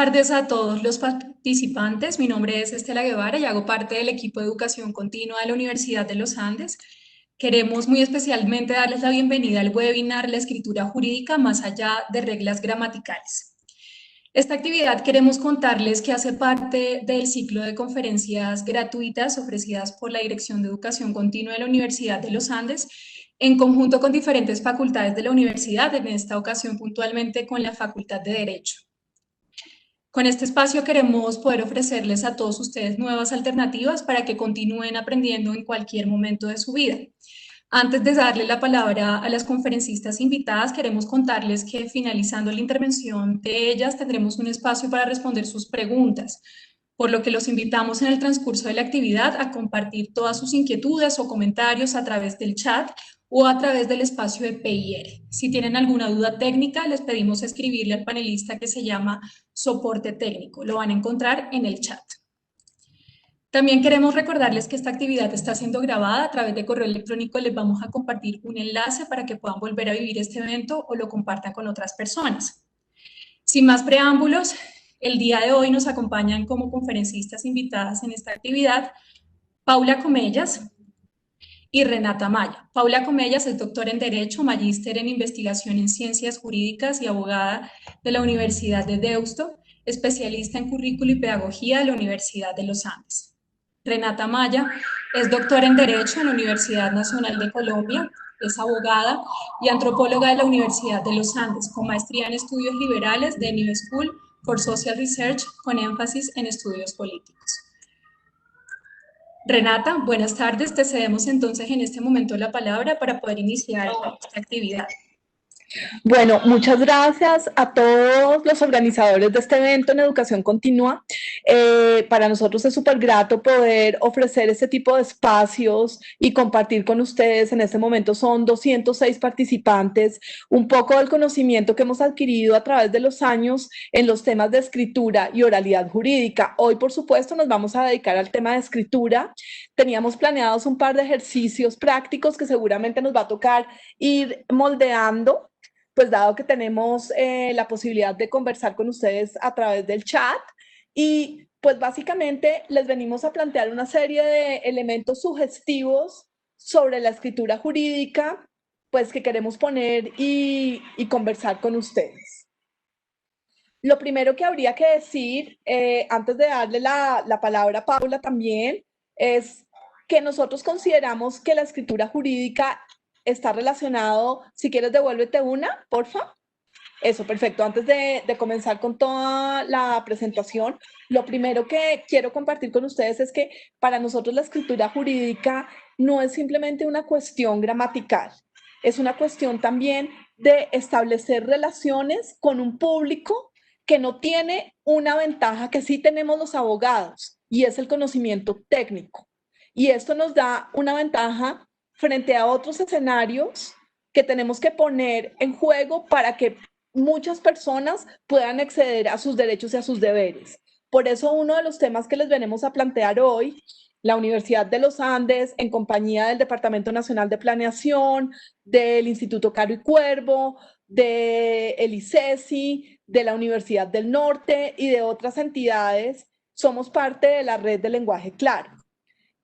tardes a todos los participantes. Mi nombre es Estela Guevara y hago parte del equipo de educación continua de la Universidad de los Andes. Queremos muy especialmente darles la bienvenida al webinar La escritura jurídica más allá de reglas gramaticales. Esta actividad queremos contarles que hace parte del ciclo de conferencias gratuitas ofrecidas por la Dirección de Educación Continua de la Universidad de los Andes en conjunto con diferentes facultades de la universidad, en esta ocasión puntualmente con la Facultad de Derecho. Con este espacio queremos poder ofrecerles a todos ustedes nuevas alternativas para que continúen aprendiendo en cualquier momento de su vida. Antes de darle la palabra a las conferencistas invitadas, queremos contarles que finalizando la intervención de ellas tendremos un espacio para responder sus preguntas, por lo que los invitamos en el transcurso de la actividad a compartir todas sus inquietudes o comentarios a través del chat o a través del espacio de PIR. Si tienen alguna duda técnica, les pedimos escribirle al panelista que se llama soporte técnico. Lo van a encontrar en el chat. También queremos recordarles que esta actividad está siendo grabada a través de correo electrónico. Les vamos a compartir un enlace para que puedan volver a vivir este evento o lo compartan con otras personas. Sin más preámbulos, el día de hoy nos acompañan como conferencistas invitadas en esta actividad Paula Comellas y Renata Maya. Paula Comellas es doctora en Derecho, magíster en Investigación en Ciencias Jurídicas y abogada de la Universidad de Deusto, especialista en Currículo y Pedagogía de la Universidad de los Andes. Renata Maya es doctora en Derecho en la Universidad Nacional de Colombia, es abogada y antropóloga de la Universidad de los Andes, con maestría en Estudios Liberales de New School for Social Research, con énfasis en estudios políticos. Renata, buenas tardes. Te cedemos entonces en este momento la palabra para poder iniciar esta actividad. Bueno, muchas gracias a todos los organizadores de este evento en Educación Continua. Para nosotros es súper grato poder ofrecer este tipo de espacios y compartir con ustedes. En este momento son 206 participantes, un poco del conocimiento que hemos adquirido a través de los años en los temas de escritura y oralidad jurídica. Hoy, por supuesto, nos vamos a dedicar al tema de escritura. Teníamos planeados un par de ejercicios prácticos que seguramente nos va a tocar ir moldeando, pues dado que tenemos la posibilidad de conversar con ustedes a través del chat. Y pues básicamente les venimos a plantear una serie de elementos sugestivos sobre la escritura jurídica, pues que queremos poner y conversar con ustedes. Lo primero que habría que decir, antes de darle la palabra a Paula también, es que nosotros consideramos que la escritura jurídica está relacionado. Si quieres, devuélvete una, porfa. Eso, perfecto. Antes de comenzar con toda la presentación, lo primero que quiero compartir con ustedes es que para nosotros la escritura jurídica no es simplemente una cuestión gramatical, es una cuestión también de establecer relaciones con un público que no tiene una ventaja que sí tenemos los abogados, y es el conocimiento técnico. Y esto nos da una ventaja frente a otros escenarios que tenemos que poner en juego para que muchas personas puedan acceder a sus derechos y a sus deberes. Por eso uno de los temas que les venimos a plantear hoy, la Universidad de los Andes, en compañía del Departamento Nacional de Planeación, del Instituto Caro y Cuervo, del ICESI, de la Universidad del Norte y de otras entidades, somos parte de la red de lenguaje claro.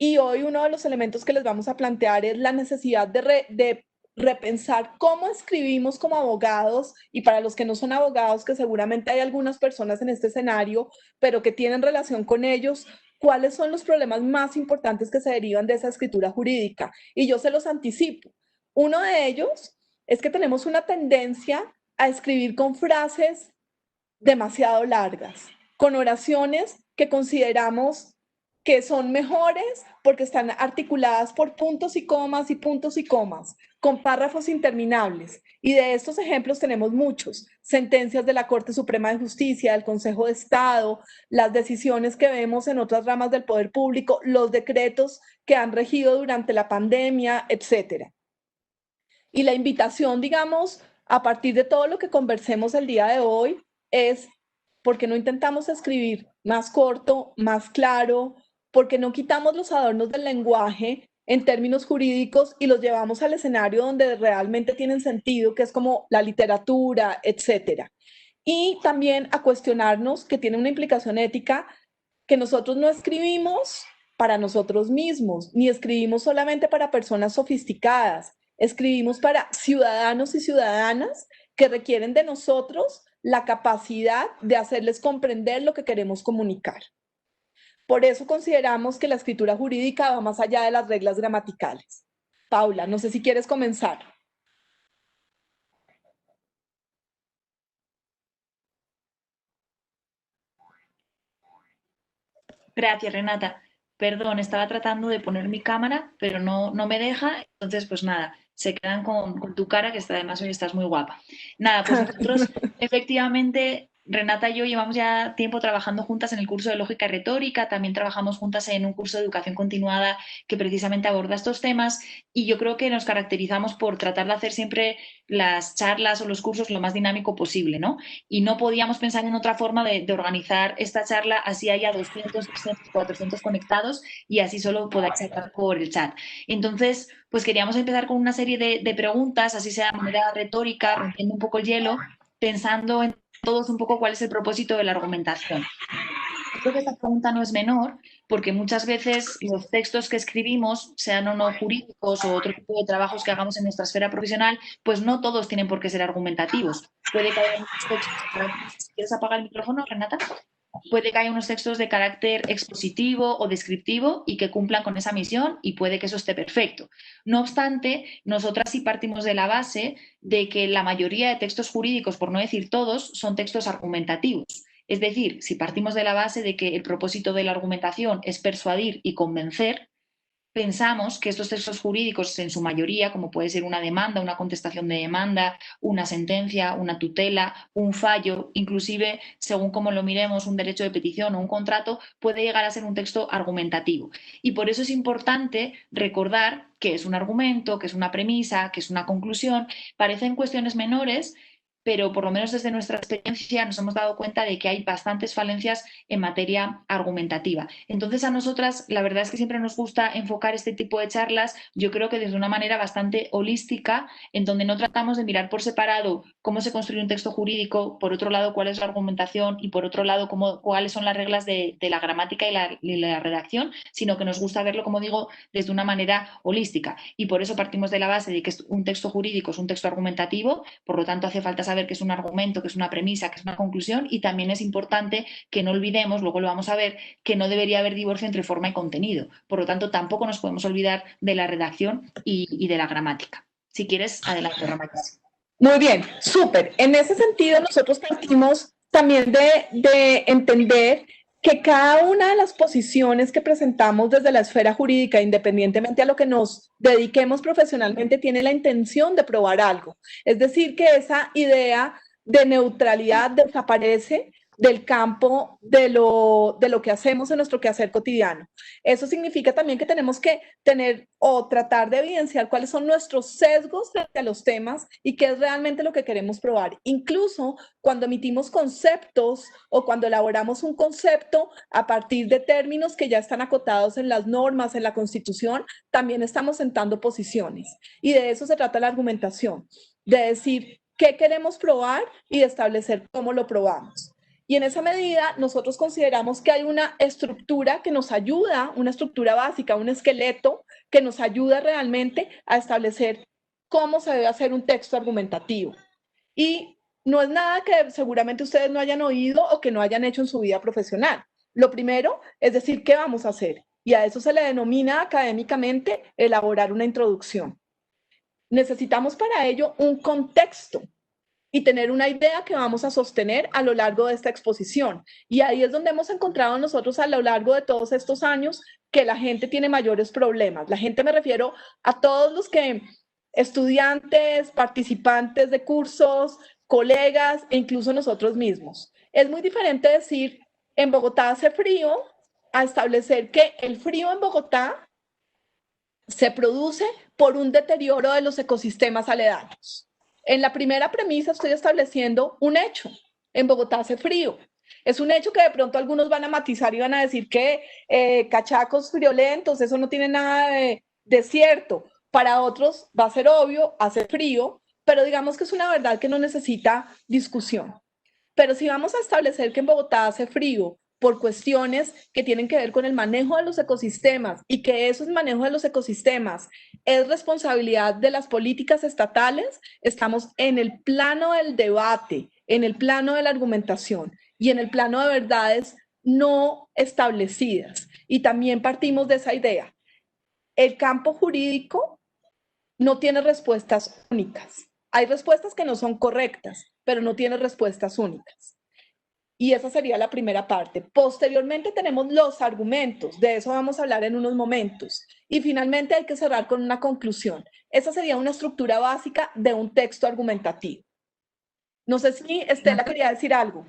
Y hoy uno de los elementos que les vamos a plantear es la necesidad de repensar cómo escribimos como abogados, y para los que no son abogados, que seguramente hay algunas personas en este escenario, pero que tienen relación con ellos, cuáles son los problemas más importantes que se derivan de esa escritura jurídica. Y yo se los anticipo. Uno de ellos es que tenemos una tendencia a escribir con frases demasiado largas, con oraciones que consideramos que son mejores porque están articuladas por puntos y comas, con párrafos interminables. Y de estos ejemplos tenemos muchos: sentencias de la Corte Suprema de Justicia, del Consejo de Estado, las decisiones que vemos en otras ramas del poder público, los decretos que han regido durante la pandemia, etcétera. Y la invitación, digamos, a partir de todo lo que conversemos el día de hoy, es: ¿por qué no intentamos escribir más corto, más claro? ¿Por qué no quitamos los adornos del lenguaje en términos jurídicos y los llevamos al escenario donde realmente tienen sentido, que es como la literatura, etcétera? y también a cuestionarnos, que tiene una implicación ética, que nosotros no escribimos para nosotros mismos, ni escribimos solamente para personas sofisticadas, escribimos para ciudadanos y ciudadanas que requieren de nosotros la capacidad de hacerles comprender lo que queremos comunicar. Por eso consideramos que la escritura jurídica va más allá de las reglas gramaticales. Paula, no sé si quieres comenzar. Gracias, Renata. Perdón, estaba tratando de poner mi cámara, pero no me deja. Entonces, pues nada, se quedan con tu cara, que está, además hoy estás muy guapa. Nada, pues nosotros efectivamente, Renata y yo llevamos ya tiempo trabajando juntas en el curso de lógica y retórica, también trabajamos juntas en un curso de educación continuada que precisamente aborda estos temas y yo creo que nos caracterizamos por tratar de hacer siempre las charlas o los cursos lo más dinámico posible, ¿no? Y no podíamos pensar en otra forma de organizar esta charla así haya 200, 300, 400 conectados y así solo podáis hablar por el chat. Entonces, pues queríamos empezar con una serie de preguntas, así sea de manera retórica, rompiendo un poco el hielo, pensando en todos un poco cuál es el propósito de la argumentación. Creo que esta pregunta no es menor porque muchas veces los textos que escribimos, sean o no jurídicos o otro tipo de trabajos que hagamos en nuestra esfera profesional, pues no todos tienen por qué ser argumentativos. Puede que haya muchos textos. ¿Quieres apagar el micrófono, Renata? Puede que haya unos textos de carácter expositivo o descriptivo y que cumplan con esa misión y puede que eso esté perfecto. No obstante, nosotras sí partimos de la base de que la mayoría de textos jurídicos, por no decir todos, son textos argumentativos. Es decir, si partimos de la base de que el propósito de la argumentación es persuadir y convencer, pensamos que estos textos jurídicos, en su mayoría, como puede ser una demanda, una contestación de demanda, una sentencia, una tutela, un fallo, inclusive, según como lo miremos, un derecho de petición o un contrato, puede llegar a ser un texto argumentativo. Y por eso es importante recordar que es un argumento, que es una premisa, que es una conclusión. Parecen cuestiones menores, pero por lo menos desde nuestra experiencia nos hemos dado cuenta de que hay bastantes falencias en materia argumentativa. Entonces, a nosotras, la verdad es que siempre nos gusta enfocar este tipo de charlas, yo creo que desde una manera bastante holística, en donde no tratamos de mirar por separado cómo se construye un texto jurídico, por otro lado, cuál es la argumentación y por otro lado, cuáles son las reglas de la gramática y la redacción, sino que nos gusta verlo, como digo, desde una manera holística. Y por eso partimos de la base de que un texto jurídico es un texto argumentativo, por lo tanto, hace falta saber qué es un argumento, qué es una premisa, qué es una conclusión y también es importante que no olvidemos, luego lo vamos a ver, que no debería haber divorcio entre forma y contenido. Por lo tanto, tampoco nos podemos olvidar de la redacción y de la gramática. Si quieres, adelante, Ramayana. Muy bien, súper. En ese sentido, nosotros partimos también de entender que cada una de las posiciones que presentamos desde la esfera jurídica, independientemente a lo que nos dediquemos profesionalmente, tiene la intención de probar algo. Es decir, que esa idea de neutralidad desaparece del campo de lo que hacemos en nuestro quehacer cotidiano. Eso significa también que tenemos que tener o tratar de evidenciar cuáles son nuestros sesgos frente a los temas y qué es realmente lo que queremos probar. Incluso cuando emitimos conceptos o cuando elaboramos un concepto a partir de términos que ya están acotados en las normas, en la Constitución, también estamos sentando posiciones. Y de eso se trata la argumentación, de decir qué queremos probar y de establecer cómo lo probamos. Y en esa medida, nosotros consideramos que hay una estructura que nos ayuda, una estructura básica, un esqueleto que nos ayuda realmente a establecer cómo se debe hacer un texto argumentativo. Y no es nada que seguramente ustedes no hayan oído o que no hayan hecho en su vida profesional. Lo primero es decir, ¿qué vamos a hacer? Y a eso se le denomina académicamente elaborar una introducción. Necesitamos para ello un contexto y tener una idea que vamos a sostener a lo largo de esta exposición. Y ahí es donde hemos encontrado nosotros a lo largo de todos estos años que la gente tiene mayores problemas. La gente, me refiero a todos los que estudiantes, participantes de cursos, colegas e incluso nosotros mismos. Es muy diferente decir en Bogotá hace frío a establecer que el frío en Bogotá se produce por un deterioro de los ecosistemas aledaños. En la primera premisa estoy estableciendo un hecho. En Bogotá hace frío. Es un hecho que de pronto algunos van a matizar y van a decir que cachacos violentos, eso no tiene nada de cierto. Para otros va a ser obvio, hace frío, pero digamos que es una verdad que no necesita discusión. Pero si vamos a establecer que en Bogotá hace frío por cuestiones que tienen que ver con el manejo de los ecosistemas y que eso es manejo de los ecosistemas es responsabilidad de las políticas estatales, estamos en el plano del debate, en el plano de la argumentación y en el plano de verdades no establecidas. Y también partimos de esa idea. El campo jurídico no tiene respuestas únicas. Hay respuestas que no son correctas, pero no tiene respuestas únicas. Y esa sería la primera parte. Posteriormente tenemos los argumentos, de eso vamos a hablar en unos momentos. Y finalmente hay que cerrar con una conclusión. Esa sería una estructura básica de un texto argumentativo. No sé si Estela quería decir algo.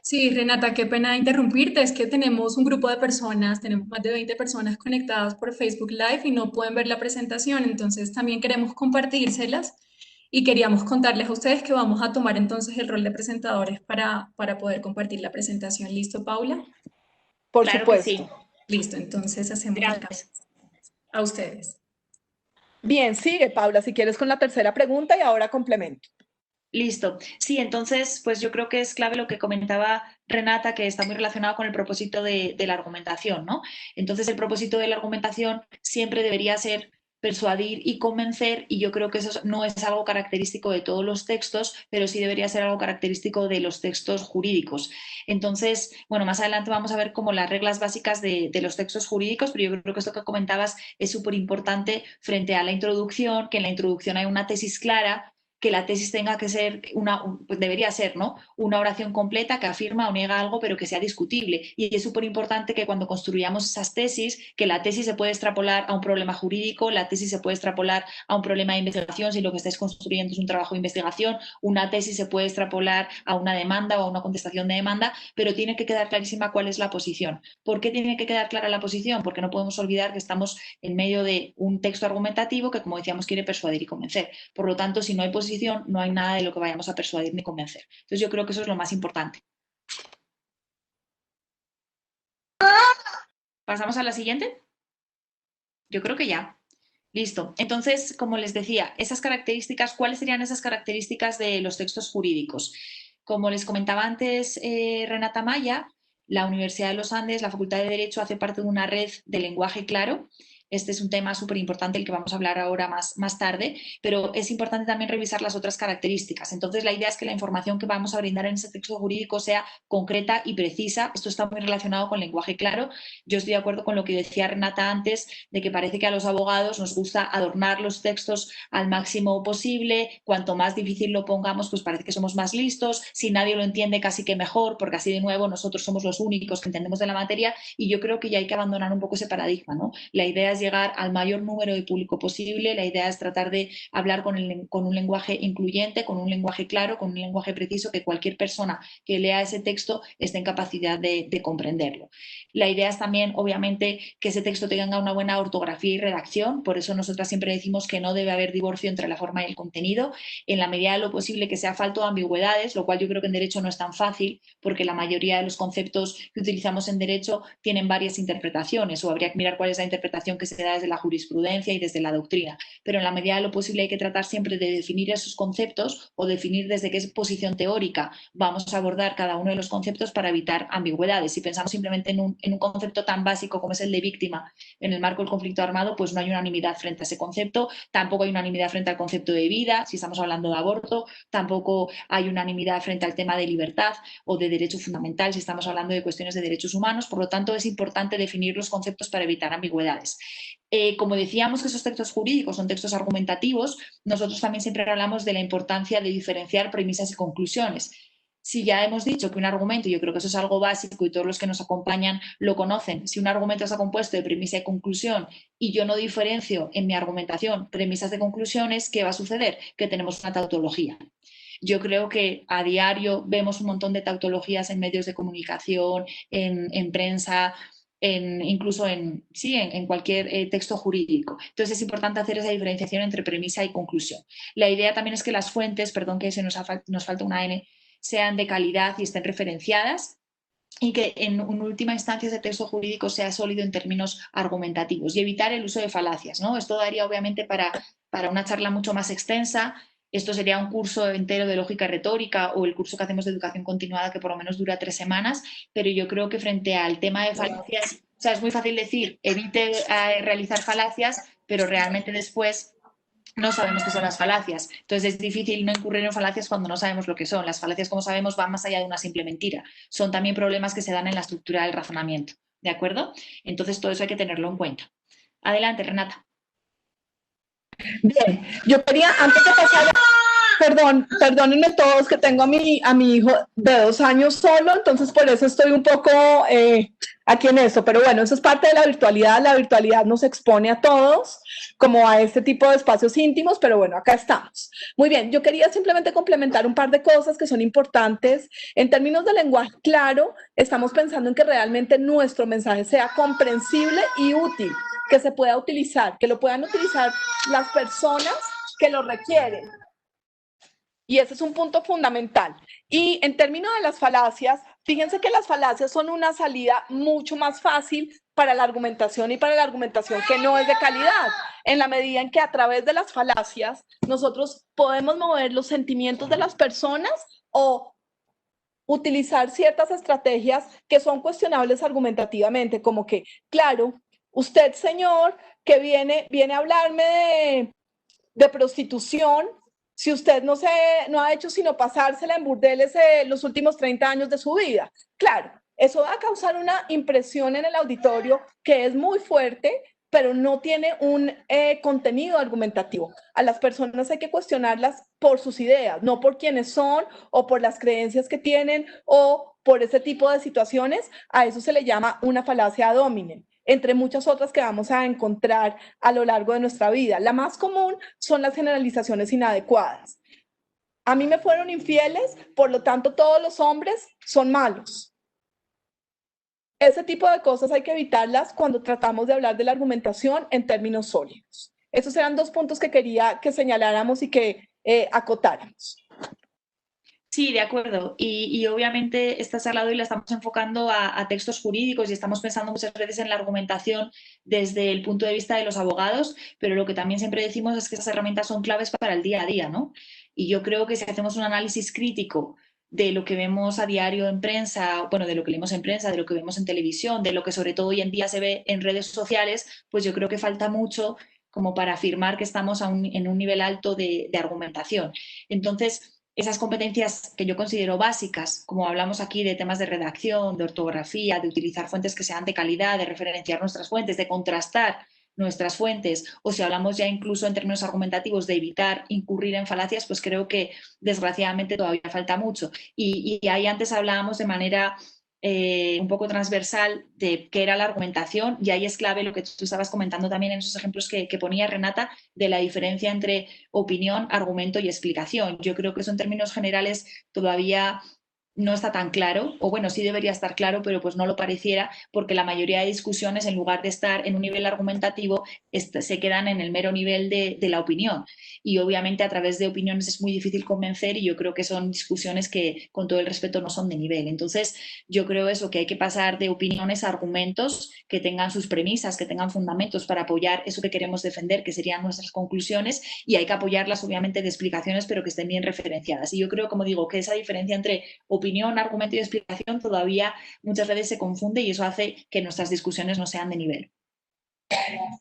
Sí, Renata, qué pena interrumpirte, es que tenemos un grupo de personas, tenemos más de 20 personas conectadas por Facebook Live y no pueden ver la presentación, entonces también queremos compartírselas y queríamos contarles a ustedes que vamos a tomar entonces el rol de presentadores para poder compartir la presentación. ¿Listo, Paula? Por Claro que supuesto. sí. Listo, entonces hacemos acá Gracias. a ustedes. Bien, sigue Paula, si quieres con la tercera pregunta y ahora complemento. Listo. Sí, entonces, pues yo creo que es clave lo que comentaba Renata, que está muy relacionado con el propósito de la argumentación, ¿no? Entonces, el propósito de la argumentación siempre debería ser persuadir y convencer, y yo creo que eso no es algo característico de todos los textos, pero sí debería ser algo característico de los textos jurídicos. Entonces, bueno, más adelante vamos a ver como las reglas básicas de los textos jurídicos, pero yo creo que esto que comentabas es súper importante frente a la introducción, que en la introducción hay una tesis clara, que la tesis tenga que ser pues debería ser, ¿no? Una oración completa que afirma o niega algo, pero que sea discutible. Y es súper importante que cuando construyamos esas tesis, que la tesis se puede extrapolar a un problema jurídico, la tesis se puede extrapolar a un problema de investigación, si lo que estáis construyendo es un trabajo de investigación, una tesis se puede extrapolar a una demanda o a una contestación de demanda, pero tiene que quedar clarísima cuál es la posición. ¿Por qué tiene que quedar clara la posición? Porque no podemos olvidar que estamos en medio de un texto argumentativo que, como decíamos, quiere persuadir y convencer. Por lo tanto, si no hay posición, no hay nada de lo que vayamos a persuadir ni convencer. Entonces yo creo que eso es lo más importante. ¿Pasamos a la siguiente? Yo creo que ya. Listo. Entonces, como les decía, esas características, ¿cuáles serían esas características de los textos jurídicos? Como les comentaba antes Renata Maya, la Universidad de los Andes, la Facultad de Derecho, hace parte de una red de lenguaje claro. Este es un tema súper importante, el que vamos a hablar ahora más tarde, pero es importante también revisar las otras características. Entonces, la idea es que la información que vamos a brindar en ese texto jurídico sea concreta y precisa. Esto está muy relacionado con lenguaje claro. Yo estoy de acuerdo con lo que decía Renata antes, de que parece que a los abogados nos gusta adornar los textos al máximo posible. Cuanto más difícil lo pongamos, pues parece que somos más listos. Si nadie lo entiende, casi que mejor, porque así de nuevo nosotros somos los únicos que entendemos de la materia, y yo creo que ya hay que abandonar un poco ese paradigma, ¿no? La idea es llegar al mayor número de público posible, la idea es tratar de hablar con un lenguaje incluyente, con un lenguaje claro, con un lenguaje preciso, que cualquier persona que lea ese texto esté en capacidad de comprenderlo. La idea es también, obviamente, que ese texto tenga una buena ortografía y redacción, por eso nosotras siempre decimos que no debe haber divorcio entre la forma y el contenido, en la medida de lo posible que sea falto de ambigüedades, lo cual yo creo que en derecho no es tan fácil, porque la mayoría de los conceptos que utilizamos en derecho tienen varias interpretaciones, o habría que mirar cuál es la interpretación que se da desde la jurisprudencia y desde la doctrina, pero en la medida de lo posible hay que tratar siempre de definir esos conceptos o definir desde qué posición teórica vamos a abordar cada uno de los conceptos para evitar ambigüedades. Si pensamos simplemente en un concepto tan básico como es el de víctima en el marco del conflicto armado, pues no hay unanimidad frente a ese concepto, tampoco hay unanimidad frente al concepto de vida, si estamos hablando de aborto, tampoco hay unanimidad frente al tema de libertad o de derecho fundamental si estamos hablando de cuestiones de derechos humanos, por lo tanto es importante definir los conceptos para evitar ambigüedades. Como decíamos que esos textos jurídicos son textos argumentativos, nosotros también siempre hablamos de la importancia de diferenciar premisas y conclusiones. Si ya hemos dicho que un argumento, yo creo que eso es algo básico y todos los que nos acompañan lo conocen, si un argumento está compuesto de premisa y conclusión y yo no diferencio en mi argumentación premisas de conclusiones, ¿qué va a suceder? Que tenemos una tautología. Yo creo que a diario vemos un montón de tautologías en medios de comunicación, en prensa, incluso en cualquier texto jurídico. Entonces es importante hacer esa diferenciación entre premisa y conclusión. La idea también es que las fuentes, perdón que nos falta una N, sean de calidad y estén referenciadas, y que en última instancia ese texto jurídico sea sólido en términos argumentativos y evitar el uso de falacias, ¿no? Esto daría obviamente para una charla mucho más extensa. Esto sería un curso entero de lógica y retórica o el curso que hacemos de educación continuada que por lo menos dura 3 semanas, pero yo creo que frente al tema de falacias, o sea, es muy fácil decir evite realizar falacias, pero realmente después no sabemos qué son las falacias. Entonces es difícil no incurrir en falacias cuando no sabemos lo que son. Las falacias, como sabemos, van más allá de una simple mentira. Son también problemas que se dan en la estructura del razonamiento. ¿De acuerdo? Entonces todo eso hay que tenerlo en cuenta. Adelante, Renata. Bien, yo quería, antes de pasar, perdónenme todos que tengo a mi hijo de 2 años solo, entonces por eso estoy un poco aquí en esto, pero bueno, eso es parte de la virtualidad nos expone a todos como a este tipo de espacios íntimos, pero bueno, acá estamos. Muy bien, yo quería simplemente complementar un par de cosas que son importantes. En términos de lenguaje claro, estamos pensando en que realmente nuestro mensaje sea comprensible y útil, que se pueda utilizar, que lo puedan utilizar las personas que lo requieren. Y ese es un punto fundamental. Y en términos de las falacias, fíjense que las falacias son una salida mucho más fácil para la argumentación y para la argumentación que no es de calidad, en la medida en que a través de las falacias nosotros podemos mover los sentimientos de las personas o utilizar ciertas estrategias que son cuestionables argumentativamente, como que, claro, usted, señor, que viene a hablarme de prostitución, si usted no ha hecho sino pasársela en burdeles los últimos 30 años de su vida. Claro, eso va a causar una impresión en el auditorio que es muy fuerte, pero no tiene un contenido argumentativo. A las personas hay que cuestionarlas por sus ideas, no por quiénes son o por las creencias que tienen o por ese tipo de situaciones. A eso se le llama una falacia ad hominem, entre muchas otras que vamos a encontrar a lo largo de nuestra vida. La más común son las generalizaciones inadecuadas. A mí me fueron infieles, por lo tanto todos los hombres son malos. Ese tipo de cosas hay que evitarlas cuando tratamos de hablar de la argumentación en términos sólidos. Esos eran 2 puntos que quería que señaláramos y que acotáramos. Sí, de acuerdo. Y obviamente esta charla de hoy la estamos enfocando a textos jurídicos y estamos pensando muchas veces en la argumentación desde el punto de vista de los abogados, pero lo que también siempre decimos es que esas herramientas son claves para el día a día, ¿no? Y yo creo que si hacemos un análisis crítico de lo que vemos a diario en prensa, bueno, de lo que leemos en prensa, de lo que vemos en televisión, de lo que sobre todo hoy en día se ve en redes sociales, pues yo creo que falta mucho como para afirmar que estamos en un nivel alto de argumentación. Entonces, esas competencias que yo considero básicas, como hablamos aquí de temas de redacción, de ortografía, de utilizar fuentes que sean de calidad, de referenciar nuestras fuentes, de contrastar nuestras fuentes, o si hablamos ya incluso en términos argumentativos de evitar incurrir en falacias, pues creo que desgraciadamente todavía falta mucho. Y ahí antes hablábamos de manera un poco transversal de qué era la argumentación y ahí es clave lo que tú estabas comentando también en esos ejemplos que ponía Renata de la diferencia entre opinión, argumento y explicación. Yo creo que eso en términos generales todavía no está tan claro, o bueno, sí debería estar claro, pero pues no lo pareciera, porque la mayoría de discusiones, en lugar de estar en un nivel argumentativo, se quedan en el mero nivel de la opinión. Y obviamente a través de opiniones es muy difícil convencer y yo creo que son discusiones que con todo el respeto no son de nivel. Entonces yo creo eso, que hay que pasar de opiniones a argumentos que tengan sus premisas, que tengan fundamentos para apoyar eso que queremos defender, que serían nuestras conclusiones, y hay que apoyarlas obviamente de explicaciones, pero que estén bien referenciadas. Y yo creo, como digo, que esa diferencia entre opinión, argumento y explicación todavía muchas veces se confunde y eso hace que nuestras discusiones no sean de nivel.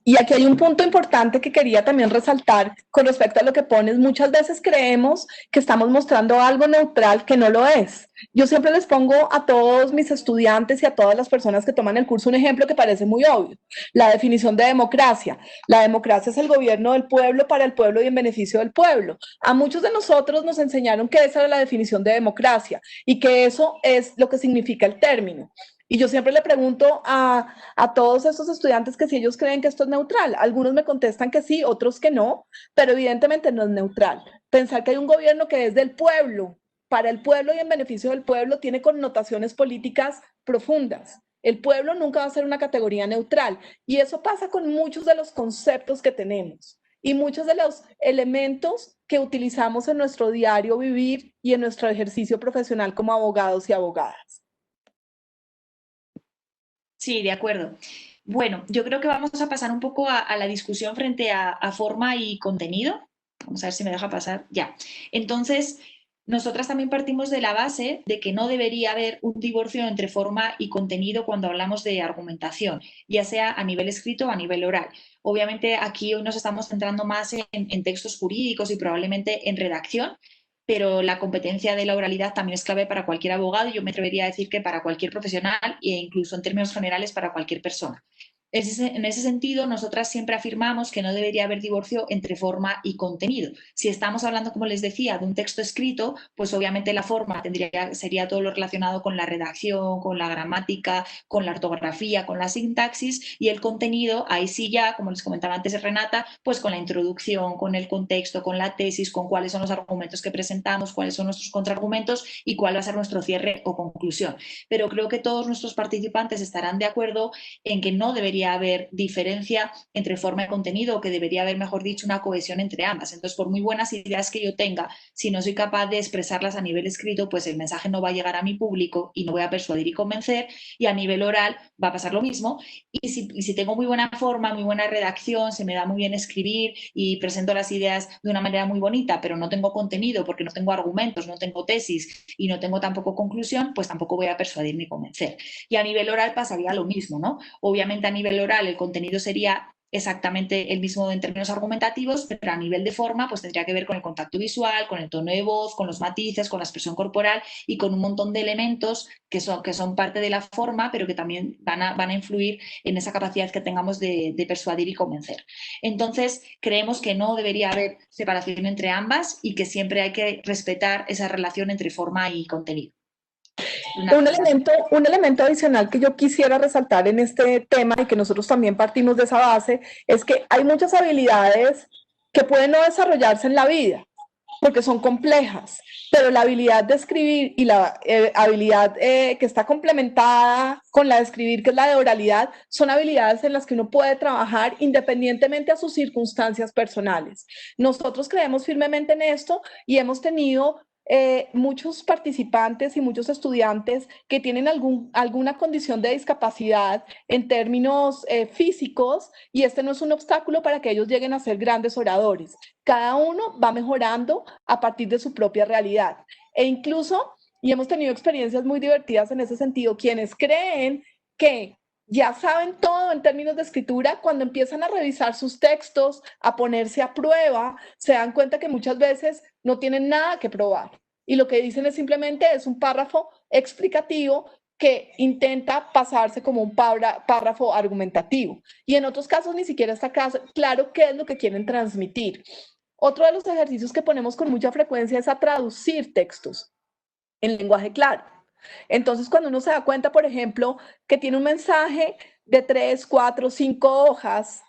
Y aquí hay un punto importante que quería también resaltar con respecto a lo que pones. Muchas veces creemos que estamos mostrando algo neutral que no lo es. Yo siempre les pongo a todos mis estudiantes y a todas las personas que toman el curso un ejemplo que parece muy obvio. La definición de democracia. La democracia es el gobierno del pueblo para el pueblo y en beneficio del pueblo. A muchos de nosotros nos enseñaron que esa era la definición de democracia y que eso es lo que significa el término. Y yo siempre le pregunto a todos estos estudiantes que si ellos creen que esto es neutral. Algunos me contestan que sí, otros que no, pero evidentemente no es neutral. Pensar que hay un gobierno que es del pueblo, para el pueblo y en beneficio del pueblo, tiene connotaciones políticas profundas. El pueblo nunca va a ser una categoría neutral. Y eso pasa con muchos de los conceptos que tenemos y muchos de los elementos que utilizamos en nuestro diario vivir y en nuestro ejercicio profesional como abogados y abogadas. Sí, de acuerdo. Bueno, yo creo que vamos a pasar un poco a la discusión frente a forma y contenido. Vamos a ver si me deja pasar. Ya. Entonces, nosotras también partimos de la base de que no debería haber un divorcio entre forma y contenido cuando hablamos de argumentación, ya sea a nivel escrito o a nivel oral. Obviamente aquí hoy nos estamos centrando más en textos jurídicos y probablemente en redacción, pero la competencia de la oralidad también es clave para cualquier abogado y yo me atrevería a decir que para cualquier profesional e incluso en términos generales para cualquier persona. En ese sentido, nosotras siempre afirmamos que no debería haber divorcio entre forma y contenido. Si estamos hablando, como les decía, de un texto escrito, pues obviamente la forma sería todo lo relacionado con la redacción, con la gramática, con la ortografía, con la sintaxis, y el contenido, ahí sí ya, como les comentaba antes Renata, pues con la introducción, con el contexto, con la tesis, con cuáles son los argumentos que presentamos, cuáles son nuestros contraargumentos y cuál va a ser nuestro cierre o conclusión. Pero creo que todos nuestros participantes estarán de acuerdo en que no debería haber diferencia entre forma y contenido, o que debería haber, mejor dicho, una cohesión entre ambas. Entonces, por muy buenas ideas que yo tenga, si no soy capaz de expresarlas a nivel escrito, pues el mensaje no va a llegar a mi público y no voy a persuadir y convencer, y a nivel oral va a pasar lo mismo. Y si tengo muy buena forma, muy buena redacción, se me da muy bien escribir y presento las ideas de una manera muy bonita, pero no tengo contenido porque no tengo argumentos, no tengo tesis y no tengo tampoco conclusión, pues tampoco voy a persuadir ni convencer. Y a nivel oral pasaría lo mismo, ¿no? Obviamente a nivel oral el contenido sería exactamente el mismo en términos argumentativos, pero a nivel de forma pues tendría que ver con el contacto visual, con el tono de voz, con los matices, con la expresión corporal y con un montón de elementos que son parte de la forma, pero que también van a influir en esa capacidad que tengamos de persuadir y convencer. Entonces, creemos que no debería haber separación entre ambas y que siempre hay que respetar esa relación entre forma y contenido. Un elemento adicional que yo quisiera resaltar en este tema y que nosotros también partimos de esa base es que hay muchas habilidades que pueden no desarrollarse en la vida porque son complejas, pero la habilidad de escribir y la habilidad que está complementada con la de escribir, que es la de oralidad, son habilidades en las que uno puede trabajar independientemente a sus circunstancias personales. Nosotros creemos firmemente en esto y hemos tenido muchos participantes y muchos estudiantes que tienen alguna condición de discapacidad en términos físicos, y este no es un obstáculo para que ellos lleguen a ser grandes oradores. Cada uno va mejorando a partir de su propia realidad. E incluso, y hemos tenido experiencias muy divertidas en ese sentido, quienes creen que ya saben todo en términos de escritura, cuando empiezan a revisar sus textos, a ponerse a prueba, se dan cuenta que muchas veces no tienen nada que probar. Y lo que dicen es simplemente es un párrafo explicativo que intenta pasarse como un párrafo argumentativo. Y en otros casos ni siquiera está claro qué es lo que quieren transmitir. Otro de los ejercicios que ponemos con mucha frecuencia es a traducir textos en lenguaje claro. Entonces, cuando uno se da cuenta, por ejemplo, que tiene un mensaje de 3, 4, 5 hojas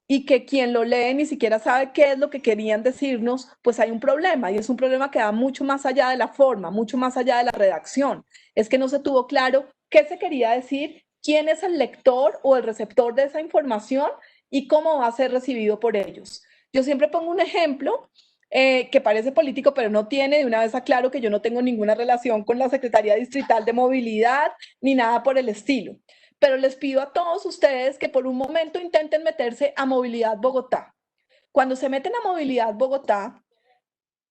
y que quien lo lee ni siquiera sabe qué es lo que querían decirnos, pues hay un problema, y es un problema que va mucho más allá de la forma, mucho más allá de la redacción. Es que no se tuvo claro qué se quería decir, quién es el lector o el receptor de esa información y cómo va a ser recibido por ellos. Yo siempre pongo un ejemplo que parece político, pero no tiene. De una vez aclaro que yo no tengo ninguna relación con la Secretaría Distrital de Movilidad ni nada por el estilo. Pero les pido a todos ustedes que por un momento intenten meterse a Movilidad Bogotá. Cuando se meten a Movilidad Bogotá,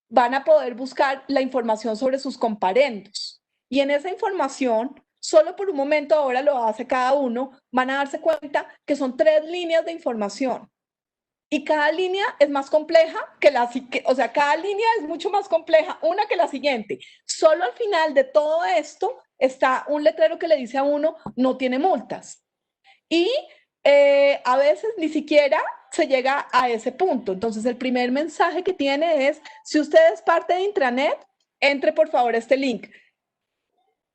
van a poder buscar la información sobre sus comparendos. Y en esa información, solo por un momento, ahora lo hace cada uno, van a darse cuenta que son 3 líneas de información. Y cada línea es más compleja o sea, cada línea es mucho más compleja una que la siguiente. Solo al final de todo esto está un letrero que le dice a uno, no tiene multas. Y a veces ni siquiera se llega a ese punto. Entonces, el primer mensaje que tiene es, si usted es parte de intranet, entre por favor a este link.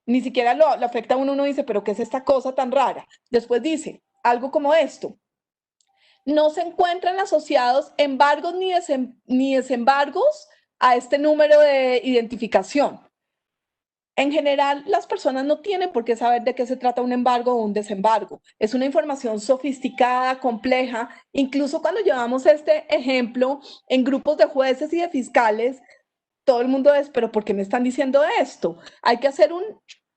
Ni siquiera lo afecta a uno, uno dice, pero ¿qué es esta cosa tan rara? Después dice algo como esto. No se encuentran asociados embargos ni desembargos a este número de identificación. En general, las personas no tienen por qué saber de qué se trata un embargo o un desembargo. Es una información sofisticada, compleja. Incluso cuando llevamos este ejemplo en grupos de jueces y de fiscales, todo el mundo es, pero ¿por qué me están diciendo esto? Hay que hacer un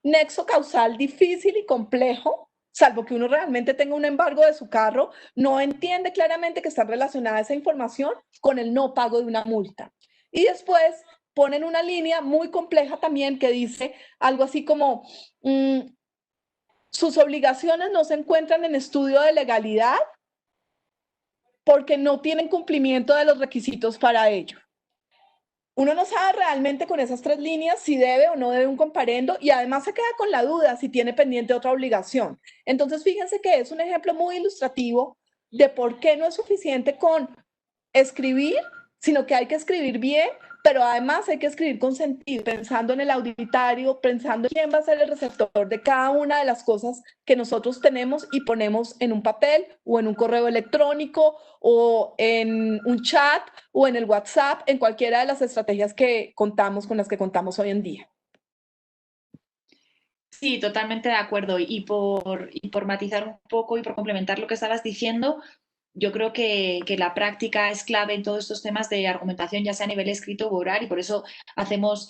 nexo causal difícil y complejo salvo que uno realmente tenga un embargo de su carro, no entiende claramente que está relacionada esa información con el no pago de una multa. Y después ponen una línea muy compleja también que dice algo así como, sus obligaciones no se encuentran en estudio de legalidad porque no tienen cumplimiento de los requisitos para ello. Uno no sabe realmente con esas 3 líneas si debe o no debe un comparendo y además se queda con la duda si tiene pendiente otra obligación. Entonces, fíjense que es un ejemplo muy ilustrativo de por qué no es suficiente con escribir, sino que hay que escribir bien, pero además hay que escribir con sentido, pensando en el auditario, pensando en quién va a ser el receptor de cada una de las cosas que nosotros tenemos y ponemos en un papel o en un correo electrónico o en un chat o en el WhatsApp, en cualquiera de las estrategias que contamos, con las que contamos hoy en día. Sí, totalmente de acuerdo. Y por matizar un poco y por complementar lo que estabas diciendo, yo creo que la práctica es clave en todos estos temas de argumentación, ya sea a nivel escrito o oral, y por eso hacemos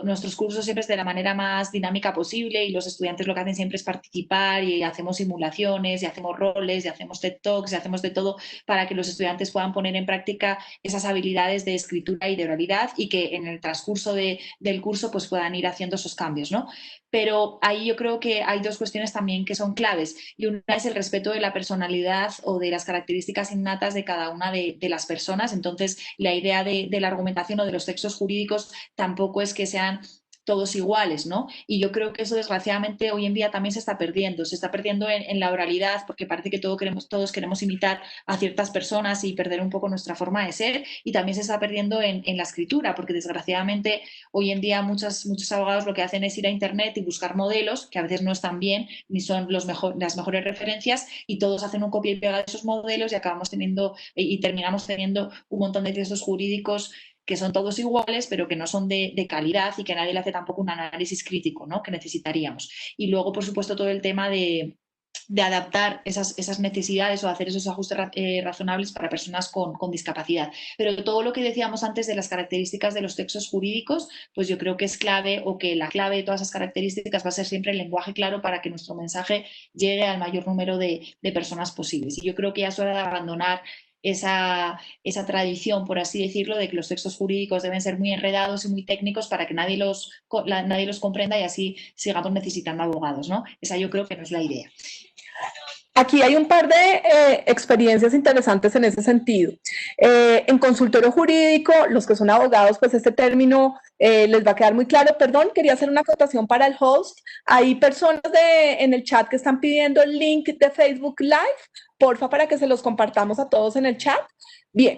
nuestros cursos siempre es de la manera más dinámica posible y los estudiantes lo que hacen siempre es participar y hacemos simulaciones y hacemos roles y hacemos TED Talks y hacemos de todo para que los estudiantes puedan poner en práctica esas habilidades de escritura y de oralidad y que en el transcurso del curso pues puedan ir haciendo esos cambios, ¿no? Pero ahí yo creo que hay 2 cuestiones también que son claves y una es el respeto de la personalidad o de las características innatas de cada una de las personas. Entonces, la idea de la argumentación o de los textos jurídicos tampoco es que sean todos iguales, ¿no? Y yo creo que eso desgraciadamente hoy en día también se está perdiendo en la oralidad porque parece que todos queremos imitar a ciertas personas y perder un poco nuestra forma de ser y también se está perdiendo en la escritura porque desgraciadamente hoy en día muchos abogados lo que hacen es ir a internet y buscar modelos que a veces no están bien ni son las mejores referencias y todos hacen un copia y pega de esos modelos y acabamos teniendo y terminamos teniendo un montón de textos jurídicos que son todos iguales, pero que no son de calidad y que nadie le hace tampoco un análisis crítico, ¿no? Que necesitaríamos. Y luego, por supuesto, todo el tema de adaptar esas necesidades o hacer esos ajustes razonables para personas con discapacidad. Pero todo lo que decíamos antes de las características de los textos jurídicos, pues yo creo que es clave o que la clave de todas esas características va a ser siempre el lenguaje claro para que nuestro mensaje llegue al mayor número de personas posibles. Y yo creo que ya es hora de abandonar esa tradición, por así decirlo, de que los textos jurídicos deben ser muy enredados y muy técnicos para que nadie los comprenda y así sigamos necesitando abogados, ¿no? Esa yo creo que no es la idea. Aquí hay un par de experiencias interesantes en ese sentido. En consultorio jurídico, los que son abogados, pues este término les va a quedar muy claro. Perdón, quería hacer una acotación para el host. Hay personas en el chat que están pidiendo el link de Facebook Live. Porfa, para que se los compartamos a todos en el chat. Bien,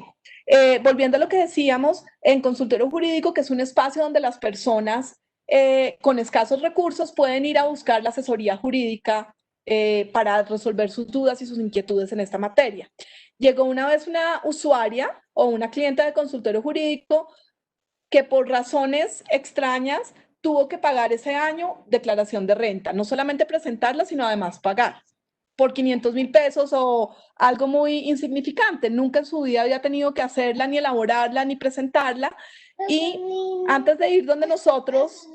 volviendo a lo que decíamos, en consultorio jurídico, que es un espacio donde las personas con escasos recursos pueden ir a buscar la asesoría jurídica para resolver sus dudas y sus inquietudes en esta materia. Llegó una vez una usuaria o una clienta de consultorio jurídico que por razones extrañas tuvo que pagar ese año declaración de renta, no solamente presentarla, sino además pagar por 500,000 pesos o algo muy insignificante. Nunca en su vida había tenido que hacerla, ni elaborarla, ni presentarla. Y antes de ir donde nosotros,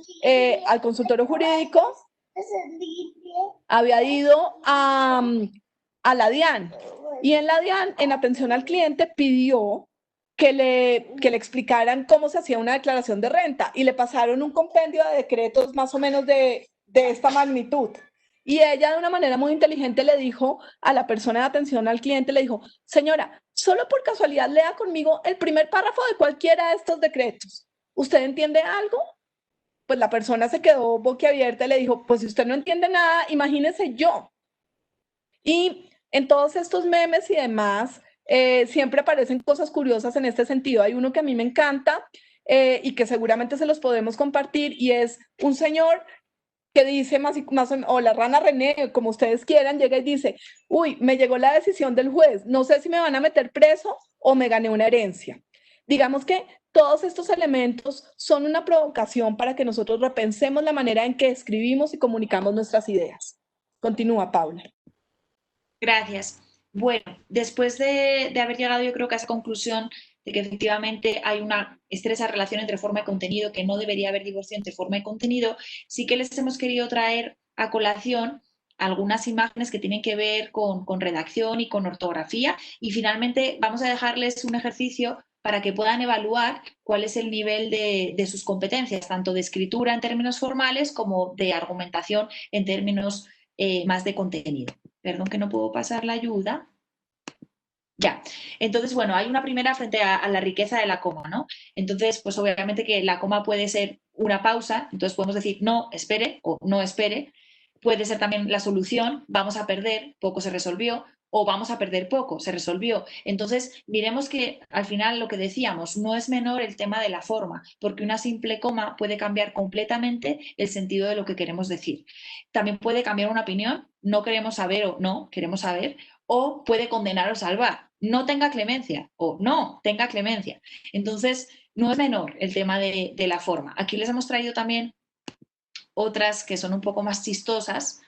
al consultorio jurídico, había ido a la DIAN y en la DIAN, en atención al cliente, pidió que le explicaran cómo se hacía una declaración de renta y le pasaron un compendio de decretos más o menos de esta magnitud. Y ella de una manera muy inteligente le dijo a la persona de atención al cliente, le dijo, señora, solo por casualidad lea conmigo el primer párrafo de cualquiera de estos decretos. ¿Usted entiende algo? Pues la persona se quedó boquiabierta y le dijo, pues si usted no entiende nada, imagínese yo. Y en todos estos memes y demás, siempre aparecen cosas curiosas en este sentido. Hay uno que a mí me encanta y que seguramente se los podemos compartir y es un señor que dice o la rana René, como ustedes quieran, llega y dice, uy, me llegó la decisión del juez, no sé si me van a meter preso o me gané una herencia. Digamos que todos estos elementos son una provocación para que nosotros repensemos la manera en que escribimos y comunicamos nuestras ideas. Continúa, Paula. Gracias. Bueno, después de haber llegado yo creo que a esa conclusión de que efectivamente hay una estrecha relación entre forma y contenido, que no debería haber divorcio entre forma y contenido, sí que les hemos querido traer a colación algunas imágenes que tienen que ver con redacción y con ortografía. Y finalmente vamos a dejarles un ejercicio para que puedan evaluar cuál es el nivel de sus competencias, tanto de escritura en términos formales como de argumentación en términos más de contenido. Perdón que no puedo pasar la ayuda. Ya, entonces, bueno, hay una primera frente a la riqueza de la coma, ¿no? Entonces, pues obviamente que la coma puede ser una pausa, entonces podemos decir no, espere o no espere. Puede ser también la solución, vamos a perder, poco se resolvió, o vamos a perder poco, se resolvió. Entonces, miremos que al final lo que decíamos, no es menor el tema de la forma, porque una simple coma puede cambiar completamente el sentido de lo que queremos decir. También puede cambiar una opinión, no queremos saber o no queremos saber, o puede condenar o salvar. No tenga clemencia o no tenga clemencia. Entonces, no es menor el tema de la forma. Aquí les hemos traído también otras que son un poco más chistosas,